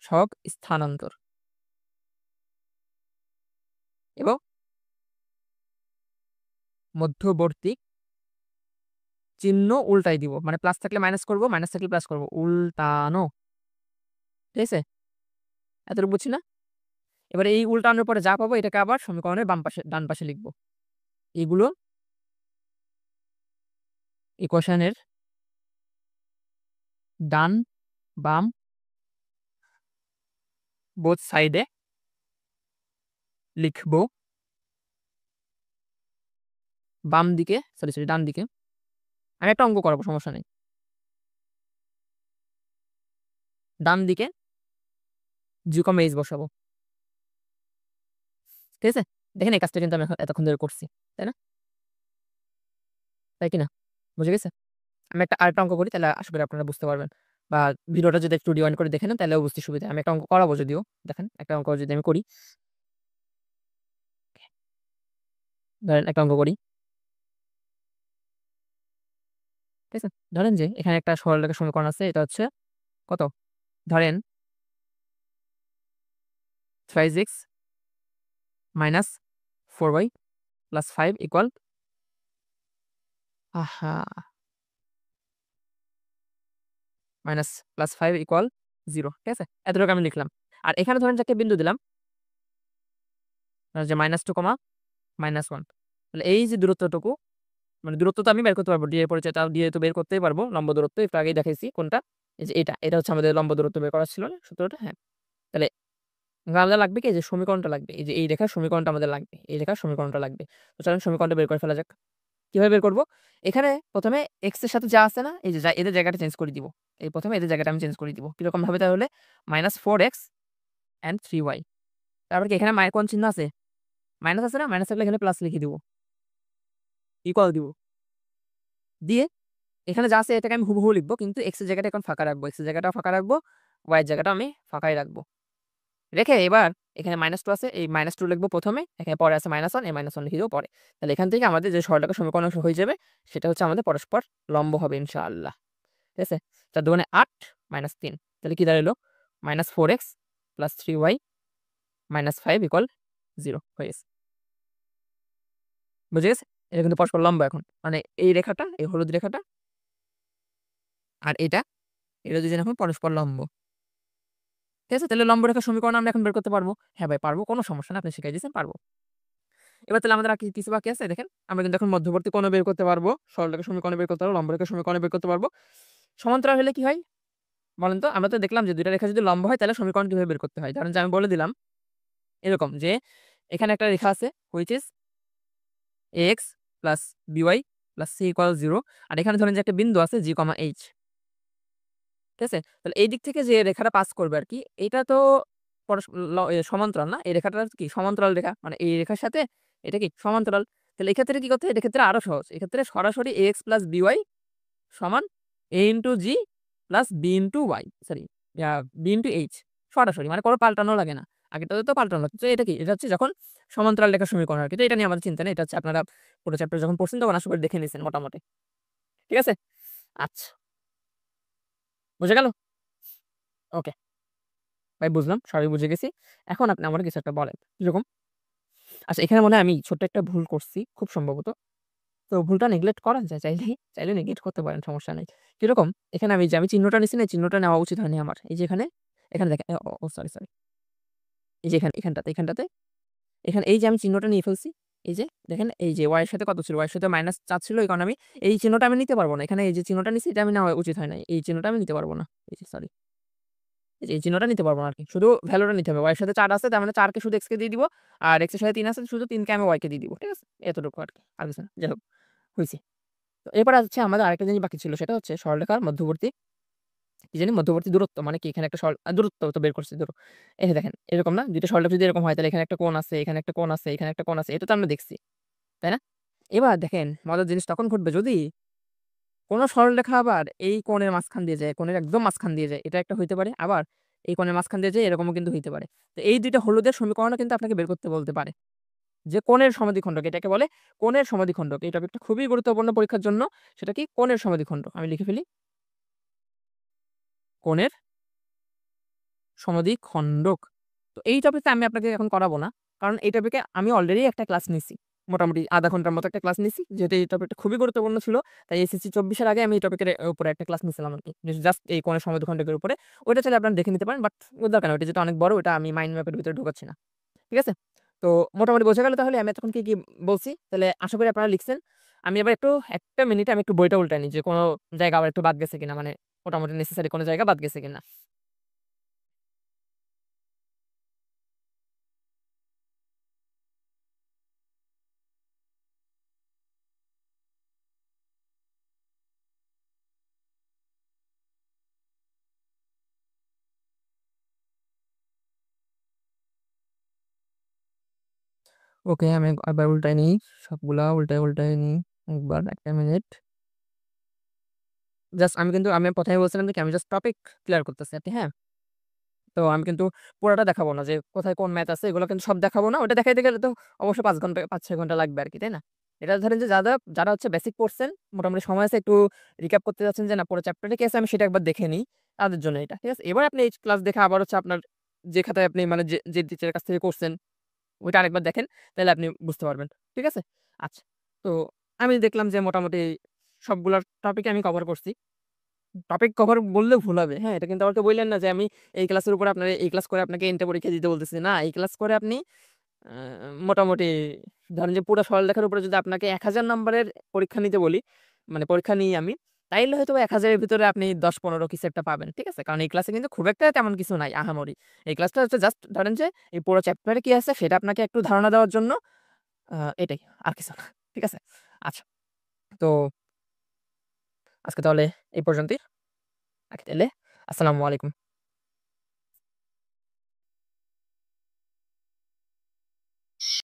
সহগ স্থানান্তর এবং মধ্যবর্তী চিহ্ন উল্টাই দিব। মানে প্লাস থাকলে মাইনাস করব, মাইনাস থাকলে প্লাস করব। উল্টানো। ঠিক আছে? এতটুকু বুঝছি না? এবারে এই উল্টানোর পরে যা পাবো এটাকে আবার সমীকরণের ডান পাশে লিখব। এগুলো ইকুয়েশনের ডান, বাম বোথ সাইডে লিখব। বাম দিকে সরি ডান দিকে। আমি একটা অঙ্ক করাবো, সমস্যা নেই। ডান দিকে g, h বসাবো। ঠিক আছে? দেখেন এই কাজটা কিন্তু আমি এতক্ষণ ধরে করছি। তাই না? তাই কি না? বুঝে গেছে? আমি আরেকটা অঙ্ক করি, তাহলে আশা করি আপনারা বুঝতে পারবেন। বা ভিডিওটা যদি একটু rewind করে দেখে নেন তাহলেও বুঝতে সুবিধা হয়। আমি একটা অঙ্ক করাবো যদিও। দেখেন একটা অঙ্ক যদি আমি করি। ধরেন একটা অঙ্ক করি। ঠিক আছে? ধরেন যে এখানে একটা সরলরেখার সমীকরণ আছে। এটা হচ্ছে কত? ধরেন 5x minus 4y plus 5 equal আহা! Minus plus 5 equal 0। ঠিক আছে? এতটুকু আমি লিখলাম। আর এখানে ধরেন যে একটা বিন্দু দিলাম। যে -2, -1। তাহলে এই যে দূরত্বটুকু, মানে দূরত্ব তো আমি বের করতে পারবো। d এর পরিচয়টা দিয়ে তো বের করতেই পারবো। লম্ব দূরত্ব একটু আগেই দেখাইছি কোনটা? এই যে এটা। এটা হচ্ছে আমাদের লম্ব দূরত্ব বের করা ছিল না সূত্রটা? হ্যাঁ। তাহলে আমাদের লাগবে কি? এই যে সমীকরণটা লাগবে। এই যে এই রেখার সমীকরণটা আমাদের লাগবে। এই রেখার সমীকরণটা লাগবে। তো চলেন সমীকরণটা বের করে ফেলা যাক। কিভাবে বের করব? এখানে ১ম এ x এর সাথে যা আছে না? এই যে এদের জায়গাটা চেঞ্জ করে দিব। এই ১ম এ এদের জায়গাটা আমি চেঞ্জ করে দিব। কিরকম ভাবে তাহলে? -4x and 3y। তারপর কি এখানে কোন চিহ্ন আছে? মাইনাস আছে না? মাইনাস থাকলে এখানে প্লাস লিখে দিব। ইকুয়াল দিব। দিয়ে এখানে যা আছে এটাকে আমি হুবহু লিখব। কিন্তু x এর জায়গাটা এখন ফাঁকা রাখবো। x এর জায়গাটাও ফাঁকা রাখবো। y এর জায়গাটাও আমি ফাঁকাই রাখবো। রেখে এবার এখানে -2 আছে। এই -2 লিখব ১ম এ। এখানে পরে আছে -1, এই -1 লিখে দেব পরে। তাহলে এখান থেকে আমাদের যে সরলরেখার সমীকরণ হয়ে যাবে সেটা হচ্ছে আমাদের পরস্পর লম্ব হবে ইনশাআল্লাহ। ঠিক আছে? ৪ দুগুণে ৮ -৩। তাহলে কি দাঁড়ালো? -4x + 3y - 5 = 0 হয়ে গেছে। বুঝে গেছে? এটা কিন্তু পরস্পর লম্ব এখন। মানে এই রেখাটা, এই হলুদ রেখাটা আর এটা দুইজন এখন পরস্পর লম্ব। ঠিক আছে? তাহলে লম্ব রেখার সমীকরণ আমরা এখন বের করতে পারবো। হ্যাঁ ভাই পারবো, কোনো সমস্যা না। আপনি শিখাই দিয়েছেন, পারবো। এবার তাহলে আমাদের আর কিছু বাকি আছে দেখেন। আমরা কিন্তু এখন মধ্যবর্তী কোণ বের করতে পারবো, সরলরেখার সমীকরণ বের করতে পারবো, লম্ব রেখার সমীকরণ বের করতে পারবো। সমান্তরাল হলে কি হয়? বলেন তো? আমরা তো দেখলাম যে ২ টা রেখা যদি লম্ব হয় তাহলে সমীকরণ কিভাবে বের করতে হয়। ধরেন যে আমি বলে দিলাম এরকম যে এখানে একটা রেখা আছে which is ax + by + c = 0। আর এখানে ধরেন যে একটা বিন্দু আছে g, h। ঠিক আছে? তাহলে এই দিক থেকে যে রেখাটা পাস করবে আরকি, এটা তো পরস ল এ সমান্তরাল না? এই রেখাটা কি সমান্তরাল রেখা। মানে এই রেখার সাথে এটা কি সমান্তরাল। তাহলে এক্ষেত্রে কি করতে হয়? এক্ষেত্রে আরো সহজ। এক্ষেত্রে সরাসরি ax + by সমান a * g + b * y sorry b * h সরাসরি, মানে কোনো পাল্টানো লাগে না। আগেরটাতে তো পাল্টানো লাগতো। তো এটা কি? এটা হচ্ছে যখন সমান্তরাল রেখার সমীকরণ আরকি। তো এটা নিয়ে আমাদের চিন্তা নেই। এটা হচ্ছে আপনারা পুরো চ্যাপ্টার যখন পড়ছেন তখন আশা করি দেখে নিয়েছেন মোটামুটি। ঠিক আছে? আচ্ছা, বুঝা গেল? ওকে। ভাই বুঝলাম, সবই বুঝে গেছি। এখন আপনি আমারে কিছু একটা বলেন। কিরকম? আচ্ছা, এখানে মনে হয় আমি ছোট্ট একটা ভুল করছি খুব সম্ভবত। তো ভুলটা নেগলেক্ট করা যায় চাইলে নেগলেক্ট করতে পারেন, সমস্যা নাই। কিরকম? এখানে আমি চিহ্নটা নিছি না, এই চিহ্নটা নেওয়া উচিত হয়নি আমার। এই যে এখানে দেখেন সরি। এই যে এখানটাতে এখানে এই যে আমি চিহ্নটা নিয়ে ফেলছি। এই যে দেখেন, এই যে y এর সাথে কত ছিল? y এর সাথে -4 ছিল। এই কারণে আমি এই চিহ্নটা আমি নিতে পারব না। এখানে এই যে চিহ্নটা নিছি এটা আমি নেওয়া উচিত হয় নাই। এই চিহ্নটা আমি নিতে পারব না। এই যে সরি। এই যে এই চিহ্নটা নিতে পারব না আরকি। শুধু ভ্যালুটা নিতে হবে। y এর সাথে ৪ আছে, তার মানে ৪ কে শুধু x কে দিয়ে দিব। আর x এর সাথে ৩ আছে, শুধু ৩ কে আমি y কে দিয়ে দিব। ঠিক আছে? এতটুকু আরকি। আর কিছু না। যাই হোক, হইছে। তো এরপরে হচ্ছে আমাদের আরেকটা জিনিস বাকি ছিল, সেটা হচ্ছে সরলরেখার মধ্যবর্তী কি জানি মধ্যবর্তী দূরত্ব। মানে কি এখানে একটা দূরত্ব তো বের করছি ধরো। এই যে দেখেন এরকম না? ২ টা সরলরেখা যদি এরকম হয় তাহলে এখানে একটা কোণ আছে, এখানে একটা কোণ আছে, এখানে একটা কোণ আছে। এটা তো আমরা দেখছি। তাই না? এবার দেখেন মজার জিনিস তখন ঘটবে যদি কোন সরলরেখা আবার এই কোণের মাঝখান দিয়ে যায়, কোণের একদম মাঝখান দিয়ে যায়। এটা একটা হইতে পারে। আবার এই কোণের মাঝখান দিয়ে যায়, এরকমও কিন্তু হইতে পারে। তো এই ২ টা হলুদের সমীকরণও কিন্তু আপনাকে বের করতে বলতে পারে। যে কোণের সমাদ্বিখণ্ডক এটাকে বলে কোণের সমাদ্বিখণ্ডক। এই টপিকটা খুবই গুরুত্বপূর্ণ পরীক্ষার জন্য। সেটা কি? কোণের সমাদ্বিখণ্ডক। আমি লিখে ফেলি। কোণের সমাদ্বিখণ্ডক। তো এই টপিকটা আমি আপনাকে এখন করাবো না। কারণ এই টপিকে আমি অলরেডি একটা ক্লাস নিছি। মোটামুটি ০.৫ ঘন্টার মতো একটা ক্লাস নিছি। যেহেতু এই টপিকটা খুবই গুরুত্বপূর্ণ ছিল। তাই এসএসসি ২৪ এর আগে আমি এই টপিকের উপরে একটা ক্লাস নিছিলাম আরকি। জাস্ট এই কোণের সমাদ্বিখণ্ডকের উপরে। ওইটা চাইলে আপনারা দেখে নিতে পারেন। বাট দরকার নাই। ওইটা যেহেতু অনেক বড় ওইটা আমি মাইন্ড ম্যাপের ভিতরে ঢুকাচ্ছি না। ঠিক আছে? তো মোটামুটি বোঝা গেল তাহলে আমি এতক্ষণ কি বলছি? তাহলে আশা করি আপনারা লিখছেন। আমি এবার একটু ১ টা মিনিটে আমি একটু বইটা উল্টায় নিই যে কোন জায়গা আবার একটু বাদ গেছে কিনা। মানে মোটামুটি নেসেসারি কোন জায়গা বাদ গেছে কিনা। ওকে, আমি আবার উল্টায় নিই। সবগুলা উল্টায় নিই। একবার ১ টা মিনিট। জাস্ট আমি কিন্তু আমি ১ম এ বলছিলাম যে কি আমি জাস্ট টপিক ক্লিয়ার করতেছি আরকি, হ্যাঁ? তো আমি কিন্তু পুরাটা দেখাবো না যে কোথায় কোন ম্যাথ আছে এগুলো কিন্তু সব দেখাবো না। ওটা দেখাইতে গেলে তো অবশ্যই ৫ ঘন্টা ৫-৬ ঘন্টা লাগবে আরকি, তাই না? এটা ধরেন যে যারা হচ্ছে বেসিক পড়ছেন, মোটামুটি সময় আছে একটু রিক্যাপ করতে যাচ্ছেন যে না পুরো চ্যাপ্টারে কি আছে আমি সেটা একবার দেখে নিই। তাদের জন্য এটা। ঠিক আছে? এবার আপনি এই ক্লাস দেখে আবার হচ্ছে আপনার যে খাতায় আপনি মানে যে টিচারের কাছ থেকে করছেন ওইটা আরেকবার দেখেন, তাইলে আপনি বুঝতে পারবেন। ঠিক আছে? আচ্ছা। তো আমি দেখলাম যে মোটামুটি সবগুলা টপিক আমি কভার করছি। টপিক কভার বললে ভুল হবে। হ্যাঁ? এটা কিন্তু আমাকে বইলেন না যে আমি এই ক্লাসের উপরে আপনার এই ক্লাস করে আপনাকে ইন্টার পরীক্ষা দিতে বলতেছি। না, এই ক্লাস করে আপনি আ মোটামুটি ধরেন যে পুরা সরলরেখার উপরে যদি আপনাকে ১,০০০ নাম্বারের পরীক্ষা নিতে বলি, মানে পরীক্ষা নিই আমি, তাইলে হয়তোবা ১,০০০ এর ভিতরে আপনি ১০-১৫ কিছু একটা পাবেন। ঠিক আছে? কারণ এই ক্লাসে কিন্তু খুব একটা তেমন কিছু নাই আহামরি। এই ক্লাসটা হচ্ছে জাস্ট ধরেন যে এই পুরো চ্যাপ্টারে কি আছে সেটা আপনাকে একটু ধারণা দেওয়ার জন্য এটাই। আর কিছু না। ঠিক আছে? আচ্ছা। তো আজকে তাহলে এই পর্যন্তই। রাখি তাইলে। আসসালামু আলাইকুম।